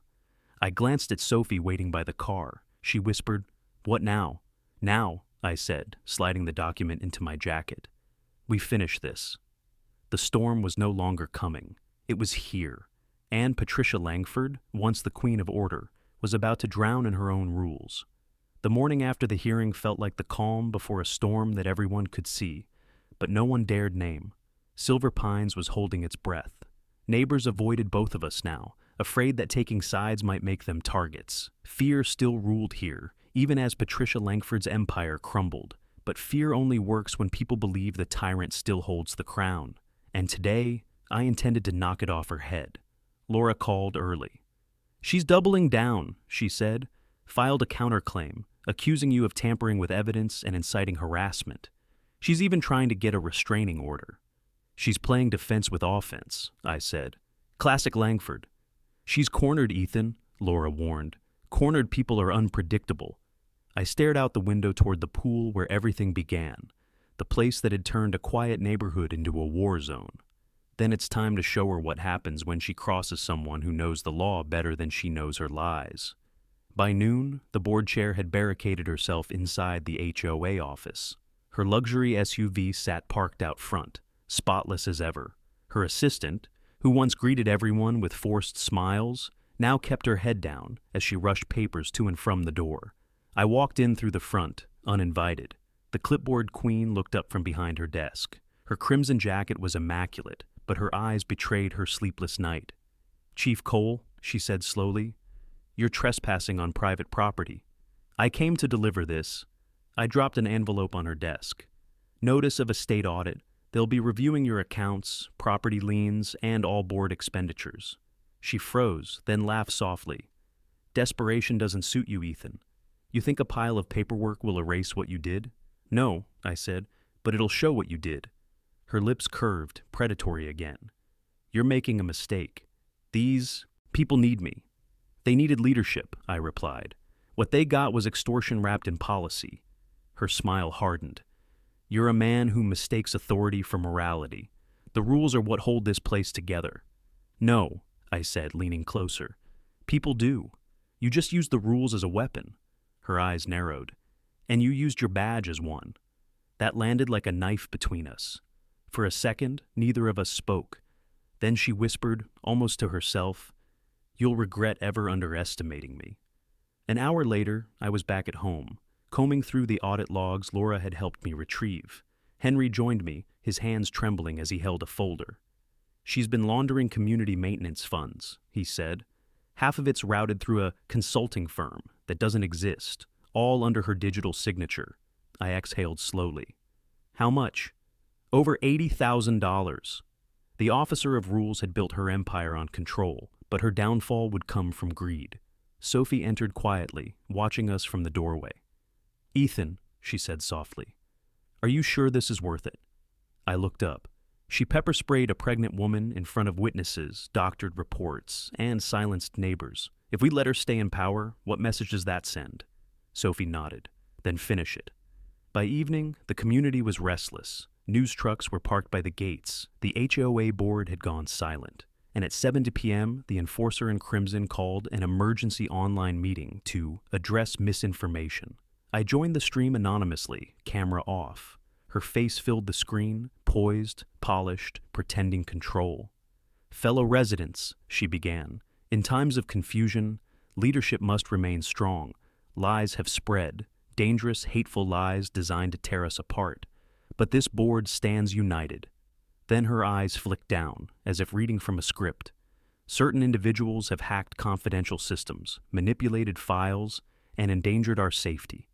I glanced at Sophie waiting by the car. She whispered, "What now?" "Now," I said, sliding the document into my jacket. "We finish this." The storm was no longer coming. It was here. And Patricia Langford, once the Queen of Order, was about to drown in her own rules. The morning after the hearing felt like the calm before a storm that everyone could see, but no one dared name. Silver Pines was holding its breath. Neighbors avoided both of us now, afraid that taking sides might make them targets. Fear still ruled here, even as Patricia Langford's empire crumbled. But fear only works when people believe the tyrant still holds the crown. And today, I intended to knock it off her head. Laura called early. "She's doubling down," she said. "Filed a counterclaim, accusing you of tampering with evidence and inciting harassment. She's even trying to get a restraining order." "She's playing defense with offense," I said. "Classic Langford." "She's cornered Ethan," Laura warned. "Cornered people are unpredictable." I stared out the window toward the pool where everything began, the place that had turned a quiet neighborhood into a war zone. Then it's time to show her what happens when she crosses someone who knows the law better than she knows her lies. By noon, the board chair had barricaded herself inside the HOA office. Her luxury SUV sat parked out front, spotless as ever. Her assistant, who once greeted everyone with forced smiles, now kept her head down as she rushed papers to and from the door. I walked in through the front, uninvited. The clipboard queen looked up from behind her desk. Her crimson jacket was immaculate, but her eyes betrayed her sleepless night. "Chief Cole," she said slowly, "you're trespassing on private property. I came to deliver this." I dropped an envelope on her desk. "Notice of a state audit. They'll be reviewing your accounts, property liens, and all board expenditures." She froze, then laughed softly. "Desperation doesn't suit you, Ethan. You think a pile of paperwork will erase what you did?" "No," I said, "but it'll show what you did." Her lips curved, predatory again. "You're making a mistake. These people need me." "They needed leadership," I replied. "What they got was extortion wrapped in policy." Her smile hardened. "You're a man who mistakes authority for morality. The rules are what hold this place together." "No," I said, leaning closer. "People do. You just used the rules as a weapon." Her eyes narrowed. "And you used your badge as one." That landed like a knife between us. For a second, neither of us spoke. Then she whispered, almost to herself, "You'll regret ever underestimating me." An hour later, I was back at home, combing through the audit logs Laura had helped me retrieve. Henry joined me, his hands trembling as he held a folder. "She's been laundering community maintenance funds," he said. "Half of it's routed through a consulting firm that doesn't exist, all under her digital signature." I exhaled slowly. "How much?" "Over $80,000. The officer of rules had built her empire on control, but her downfall would come from greed. Sophie entered quietly, watching us from the doorway. "Ethan," she said softly, "are you sure this is worth it?" I looked up. She pepper-sprayed a pregnant woman in front of witnesses, doctored reports, and silenced neighbors. "If we let her stay in power, what message does that send?" Sophie nodded. "Then finish it." By evening, the community was restless. News trucks were parked by the gates. The HOA board had gone silent. And at 7 p.m., the enforcer in crimson called an emergency online meeting to address misinformation. I joined the stream anonymously, camera off. Her face filled the screen, poised, polished, pretending control. "Fellow residents," she began, "in times of confusion, leadership must remain strong. Lies have spread, dangerous, hateful lies designed to tear us apart. But this board stands united." Then her eyes flicked down, as if reading from a script. "Certain individuals have hacked confidential systems, manipulated files, and endangered our safety."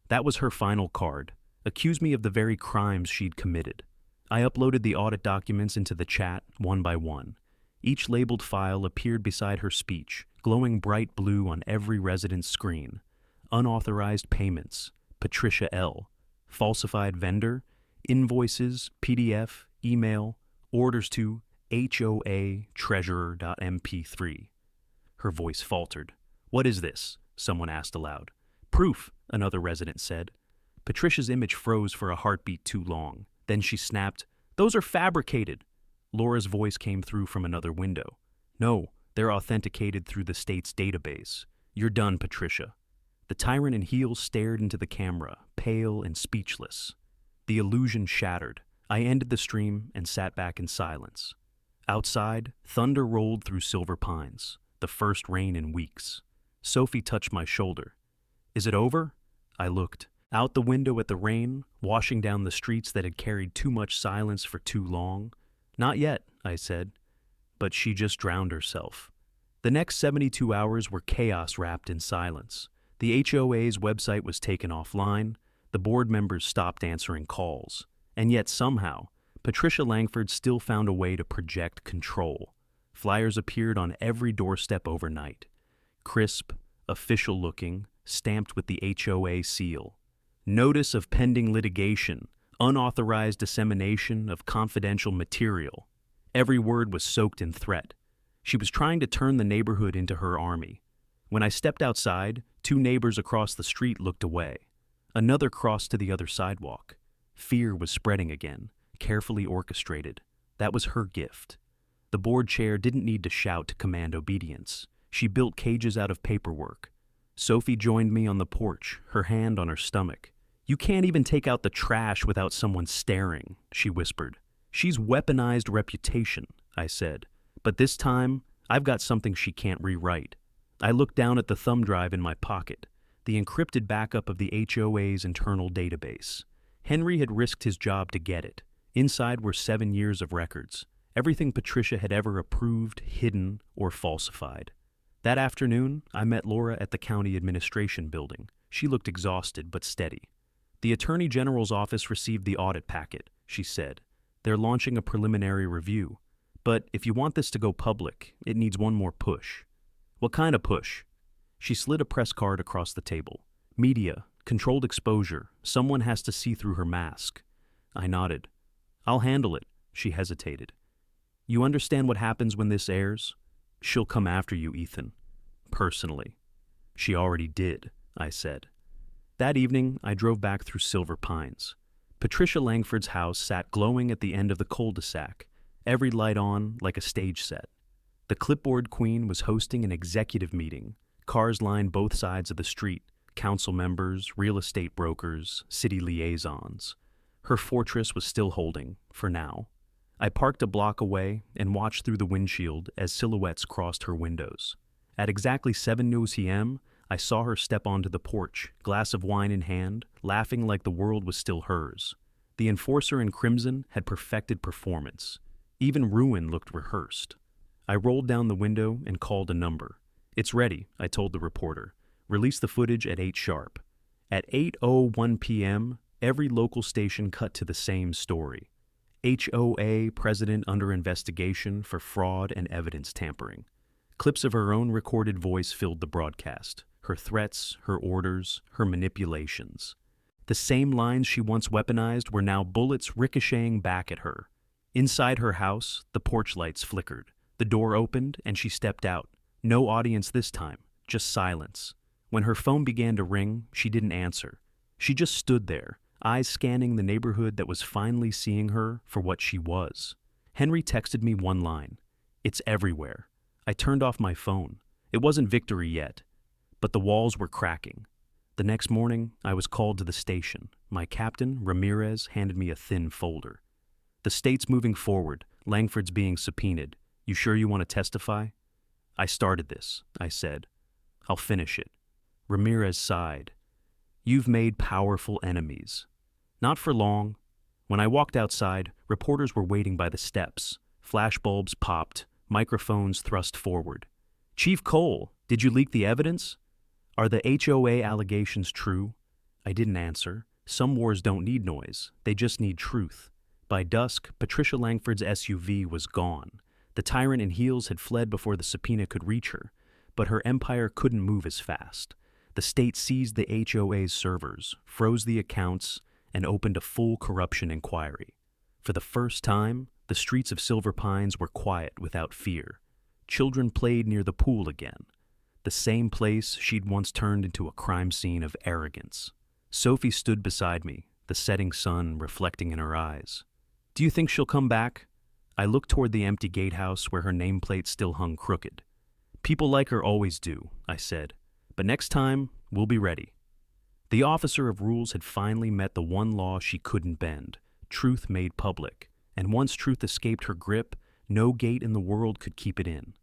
That was her final card. Accuse me of the very crimes she'd committed. I uploaded the audit documents into the chat, one by one. Each labeled file appeared beside her speech, glowing bright blue on every resident's screen. Unauthorized payments, Patricia L. Falsified vendor, invoices, PDF, email, orders to HOA treasurer.mp3. Her voice faltered. "What is this?" someone asked aloud. "Proof," another resident said. Patricia's image froze for a heartbeat too long. Then she snapped, "Those are fabricated." Laura's voice came through from another window. "No, they're authenticated through the state's database. You're done, Patricia." The tyrant in heels stared into the camera, pale and speechless. The illusion shattered. I ended the stream and sat back in silence. Outside, thunder rolled through Silver Pines, the first rain in weeks. Sophie touched my shoulder. "Is it over?" I looked. Out the window at the rain, washing down the streets that had carried too much silence for too long. "Not yet," I said. But she just drowned herself. The next 72 hours were chaos wrapped in silence. The HOA's website was taken offline. The board members stopped answering calls. And yet somehow, Patricia Langford still found a way to project control. Flyers appeared on every doorstep overnight. Crisp, official-looking, stamped with the HOA seal. Notice of pending litigation, unauthorized dissemination of confidential material. Every word was soaked in threat. She was trying to turn the neighborhood into her army. When I stepped outside, 2 neighbors across the street looked away. Another crossed to the other sidewalk. Fear was spreading again, carefully orchestrated. That was her gift. The board chair didn't need to shout to command obedience. She built cages out of paperwork. Sophie joined me on the porch, her hand on her stomach. "You can't even take out the trash without someone staring," she whispered. "She's weaponized reputation," I said. "But this time, I've got something she can't rewrite." I looked down at the thumb drive in my pocket, the encrypted backup of the HOA's internal database. Henry had risked his job to get it. Inside were 7 years of records, everything Patricia had ever approved, hidden, or falsified. That afternoon, I met Laura at the county administration building. She looked exhausted but steady. "The Attorney General's office received the audit packet," she said. "They're launching a preliminary review. But if you want this to go public, it needs one more push." "What kind of push?" She slid a press card across the table. "Media, controlled exposure, someone has to see through her mask." I nodded. "I'll handle it," she hesitated. "You understand what happens when this airs? She'll come after you, Ethan. Personally." "She already did," I said. That evening, I drove back through Silver Pines. Patricia Langford's house sat glowing at the end of the cul-de-sac, every light on like a stage set. The clipboard queen was hosting an executive meeting. Cars lined both sides of the street, council members, real estate brokers, city liaisons. Her fortress was still holding, for now. I parked a block away and watched through the windshield as silhouettes crossed her windows. At exactly 7 p.m., I saw her step onto the porch, glass of wine in hand, laughing like the world was still hers. The enforcer in crimson had perfected performance. Even ruin looked rehearsed. I rolled down the window and called a number. "It's ready," I told the reporter. "Release the footage at 8 sharp." At 8:01 p.m., every local station cut to the same story. HOA president under investigation for fraud and evidence tampering. Clips of her own recorded voice filled the broadcast. Her threats, her orders, her manipulations. The same lines she once weaponized were now bullets ricocheting back at her. Inside her house, the porch lights flickered. The door opened and she stepped out. No audience this time, just silence. When her phone began to ring, she didn't answer. She just stood there, eyes scanning the neighborhood that was finally seeing her for what she was. Henry texted me one line. "It's everywhere." I turned off my phone. It wasn't victory yet, but the walls were cracking. The next morning, I was called to the station. My captain, Ramirez, handed me a thin folder. "The state's moving forward. Langford's being subpoenaed. You sure you want to testify?" "I started this," I said. "I'll finish it." Ramirez sighed. "You've made powerful enemies." Not for long. When I walked outside, reporters were waiting by the steps. Flashbulbs popped, microphones thrust forward. "Chief Cole, did you leak the evidence? Are the HOA allegations true?" I didn't answer. Some wars don't need noise. They just need truth. By dusk, Patricia Langford's SUV was gone. The tyrant in heels had fled before the subpoena could reach her, but her empire couldn't move as fast. The state seized the HOA's servers, froze the accounts, and opened a full corruption inquiry. For the first time, the streets of Silver Pines were quiet without fear. Children played near the pool again, the same place she'd once turned into a crime scene of arrogance. Sophie stood beside me, the setting sun reflecting in her eyes. "Do you think she'll come back?" I looked toward the empty gatehouse where her nameplate still hung crooked. "People like her always do," I said, "but next time, we'll be ready." The officer of rules had finally met the one law she couldn't bend, truth made public, and once truth escaped her grip, no gate in the world could keep it in.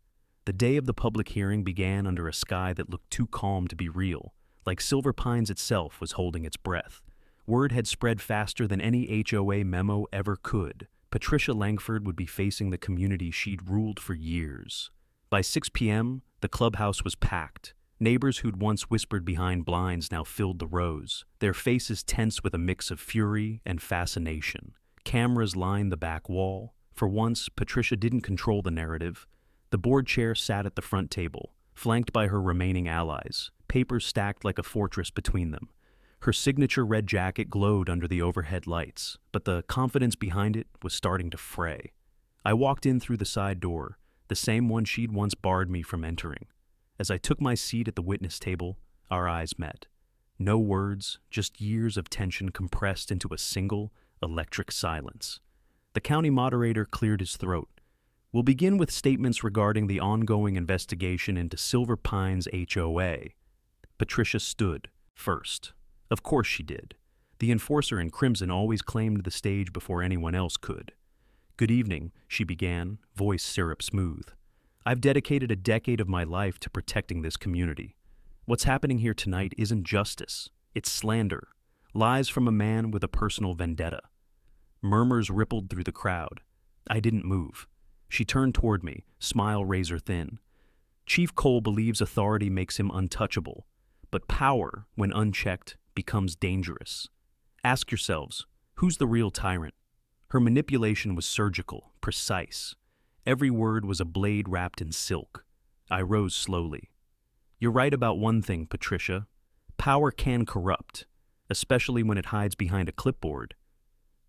The day of the public hearing began under a sky that looked too calm to be real, like Silver Pines itself was holding its breath. Word had spread faster than any HOA memo ever could. Patricia Langford would be facing the community she'd ruled for years. By 6 p.m., the clubhouse was packed. Neighbors who'd once whispered behind blinds now filled the rows, their faces tense with a mix of fury and fascination. Cameras lined the back wall. For once, Patricia didn't control the narrative. The board chair sat at the front table, flanked by her remaining allies, papers stacked like a fortress between them. Her signature red jacket glowed under the overhead lights, but the confidence behind it was starting to fray. I walked in through the side door, the same one she'd once barred me from entering. As I took my seat at the witness table, our eyes met. No words, just years of tension compressed into a single, electric silence. The county moderator cleared his throat. "We'll begin with statements regarding the ongoing investigation into Silver Pines HOA." Patricia stood first. Of course she did. The enforcer in crimson always claimed the stage before anyone else could. "Good evening," she began, voice syrup smooth. "I've dedicated a decade of my life to protecting this community. What's happening here tonight isn't justice. It's slander. Lies from a man with a personal vendetta." Murmurs rippled through the crowd. I didn't move. She turned toward me, smile razor thin. "Chief Cole believes authority makes him untouchable, but power, when unchecked, becomes dangerous. Ask yourselves, who's the real tyrant?" Her manipulation was surgical, precise. Every word was a blade wrapped in silk. I rose slowly. "You're right about one thing, Patricia. Power can corrupt, especially when it hides behind a clipboard."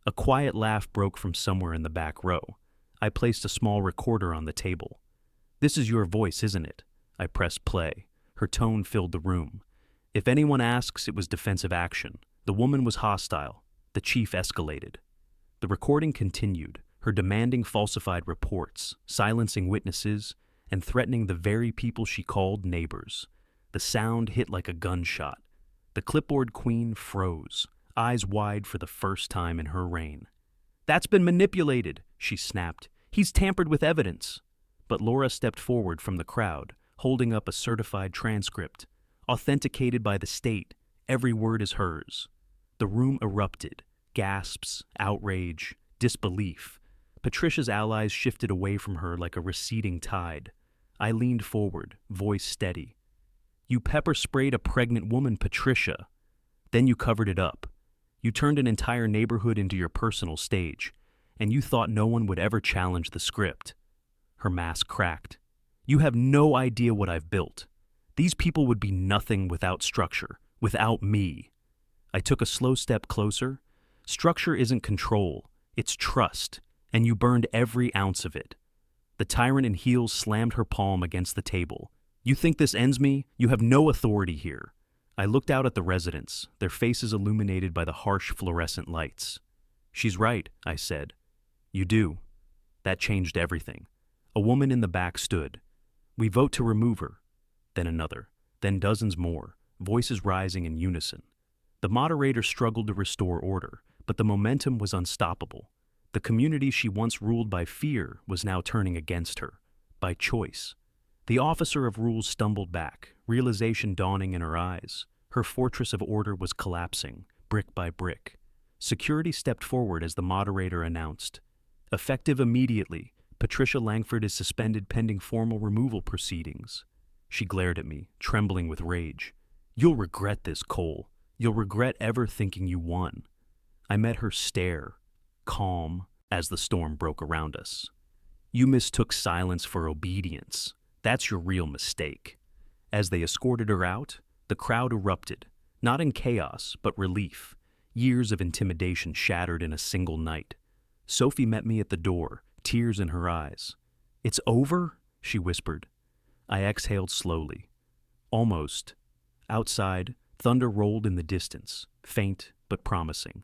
A quiet laugh broke from somewhere in the back row. I placed a small recorder on the table. "This is your voice, isn't it?" I pressed play. Her tone filled the room. If anyone asks, it was defensive action. The woman was hostile. The chief escalated. The recording continued, her demanding falsified reports, silencing witnesses, and threatening the very people she called neighbors. The sound hit like a gunshot. The clipboard queen froze, eyes wide for the first time in her reign. "That's been manipulated," she snapped. "He's tampered with evidence." But Laura stepped forward from the crowd, holding up a certified transcript. Authenticated by the state, every word is hers. The room erupted. Gasps, outrage, disbelief. Patricia's allies shifted away from her like a receding tide. I leaned forward, voice steady. "You pepper-sprayed a pregnant woman, Patricia. Then you covered it up. You turned an entire neighborhood into your personal stage, and you thought no one would ever challenge the script." Her mask cracked. "You have no idea what I've built. These people would be nothing without structure, without me." I took a slow step closer. "Structure isn't control, it's trust, and you burned every ounce of it." The tyrant in heels slammed her palm against the table. "You think this ends me? You have no authority here." I looked out at the residents, their faces illuminated by the harsh fluorescent lights. "She's right," I said. "You do." That changed everything. A woman in the back stood. "We vote to remove her." Then another, then dozens more, voices rising in unison. The moderator struggled to restore order, but the momentum was unstoppable. The community she once ruled by fear was now turning against her, by choice. The officer of rules stumbled back, realization dawning in her eyes. Her fortress of order was collapsing, brick by brick. Security stepped forward as the moderator announced, "Effective immediately, Patricia Langford is suspended pending formal removal proceedings." She glared at me, trembling with rage. "You'll regret this, Cole. You'll regret ever thinking you won." I met her stare, calm, as the storm broke around us. You mistook silence for obedience. That's your real mistake. As they escorted her out, the crowd erupted, not in chaos, but relief. Years of intimidation shattered in a single night. Sophie met me at the door, tears in her eyes. "It's over?" she whispered. I exhaled slowly. Almost. Outside, thunder rolled in the distance, faint but promising.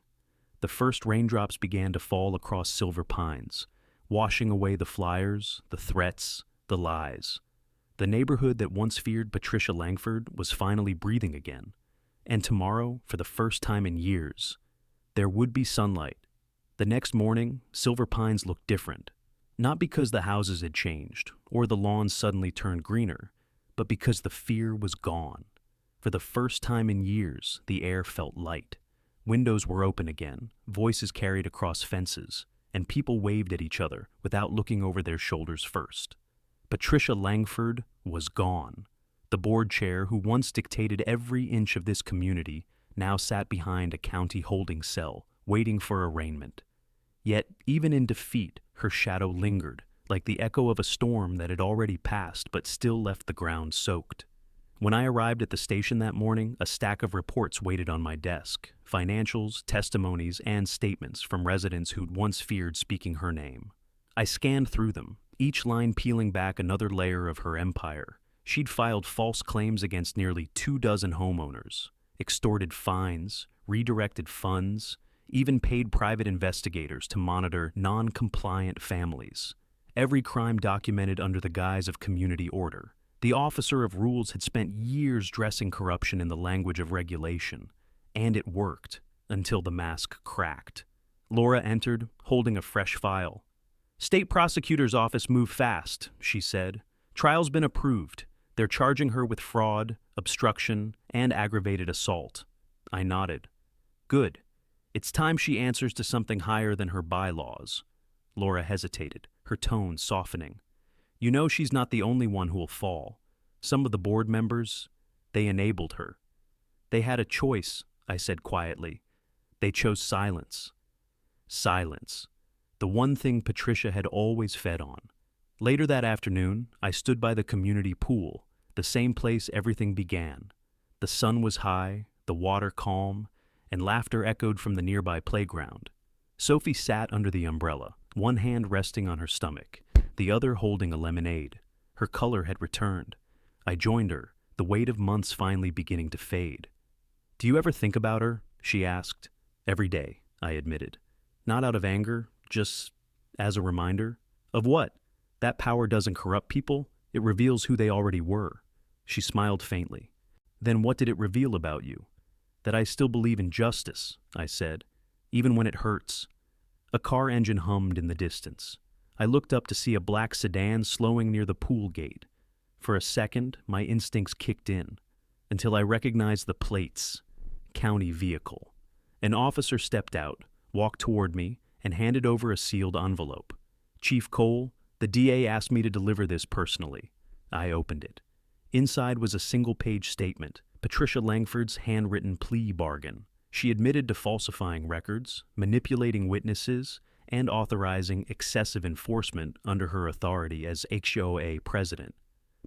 The first raindrops began to fall across Silver Pines, washing away the flyers, the threats, the lies. The neighborhood that once feared Patricia Langford was finally breathing again. And tomorrow, for the first time in years, there would be sunlight. The next morning, Silver Pines looked different. Not because the houses had changed, or the lawns suddenly turned greener, but because the fear was gone. For the first time in years, the air felt light. Windows were open again, voices carried across fences, and people waved at each other without looking over their shoulders first. Patricia Langford was gone. The board chair, who once dictated every inch of this community, now sat behind a county holding cell, waiting for arraignment. Yet, even in defeat, her shadow lingered, like the echo of a storm that had already passed but still left the ground soaked. When I arrived at the station that morning, a stack of reports waited on my desk, financials, testimonies, and statements from residents who'd once feared speaking her name. I scanned through them, each line peeling back another layer of her empire. She'd filed false claims against nearly 24 homeowners, extorted fines, redirected funds, even paid private investigators to monitor non-compliant families. Every crime documented under the guise of community order. The officer of rules had spent years dressing corruption in the language of regulation, and it worked until the mask cracked. Laura entered, holding a fresh file. "State prosecutor's office moved fast," she said. "Trial's been approved. They're charging her with fraud, obstruction, and aggravated assault." I nodded. "Good. It's time she answers to something higher than her bylaws." Laura hesitated, her tone softening. "You know she's not the only one who'll fall. Some of the board members, they enabled her." "They had a choice," I said quietly. "They chose silence." Silence. The one thing Patricia had always fed on. Later that afternoon, I stood by the community pool, the same place everything began. The sun was high, the water calm, and laughter echoed from the nearby playground. Sophie sat under the umbrella, one hand resting on her stomach, the other holding a lemonade. Her color had returned. I joined her, the weight of months finally beginning to fade. "Do you ever think about her?" she asked. "Every day," I admitted. "Not out of anger, just as a reminder." "Of what? That power doesn't corrupt people, it reveals who they already were." She smiled faintly. "Then what did it reveal about you?" "That I still believe in justice," I said, "even when it hurts." A car engine hummed in the distance. I looked up to see a black sedan slowing near the pool gate. For a second, my instincts kicked in, until I recognized the plates. County vehicle. An officer stepped out, walked toward me, and handed over a sealed envelope. "Chief Cole, the DA asked me to deliver this personally." I opened it. Inside was a single-page statement, Patricia Langford's handwritten plea bargain. She admitted to falsifying records, manipulating witnesses, and authorizing excessive enforcement under her authority as HOA president.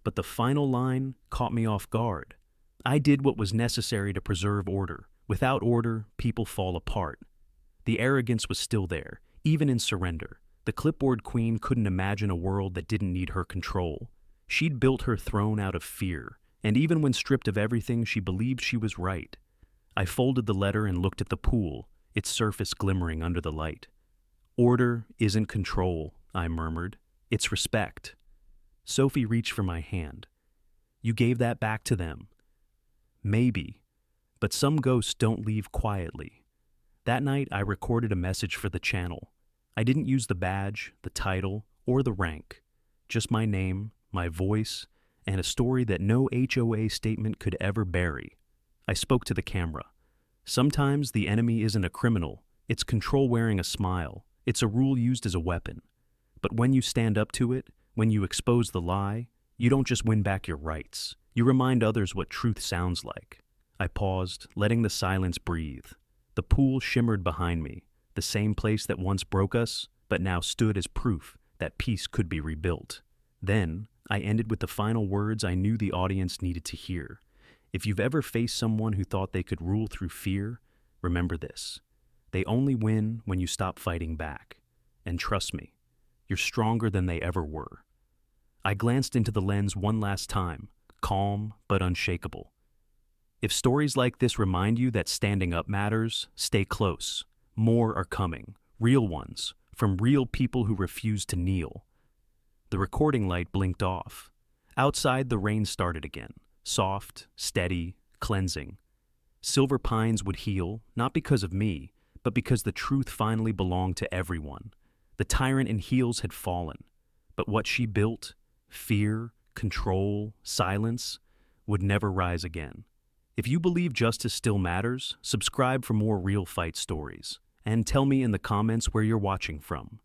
But the final line caught me off guard. "I did what was necessary to preserve order. Without order, people fall apart." The arrogance was still there, even in surrender. The clipboard queen couldn't imagine a world that didn't need her control. She'd built her throne out of fear, and even when stripped of everything, she believed she was right. I folded the letter and looked at the pool, its surface glimmering under the light. "Order isn't control," I murmured. "It's respect." Sophie reached for my hand. "You gave that back to them." "Maybe, but some ghosts don't leave quietly." That night, I recorded a message for the channel. I didn't use the badge, the title, or the rank. Just my name, my voice, and a story that no HOA statement could ever bury. I spoke to the camera. Sometimes the enemy isn't a criminal. It's control wearing a smile. It's a rule used as a weapon. But when you stand up to it, when you expose the lie, you don't just win back your rights. You remind others what truth sounds like. I paused, letting the silence breathe. The pool shimmered behind me, the same place that once broke us, but now stood as proof that peace could be rebuilt. Then, I ended with the final words I knew the audience needed to hear. If you've ever faced someone who thought they could rule through fear, remember this. They only win when you stop fighting back. And trust me, you're stronger than they ever were. I glanced into the lens one last time, calm but unshakable. If stories like this remind you that standing up matters, stay close. More are coming, real ones, from real people who refuse to kneel. The recording light blinked off. Outside, the rain started again, soft, steady, cleansing. Silver Pines would heal, not because of me, but because the truth finally belonged to everyone. The tyrant in heels had fallen, but what she built, fear, control, silence, would never rise again. If you believe justice still matters, subscribe for more real fight stories, and tell me in the comments where you're watching from.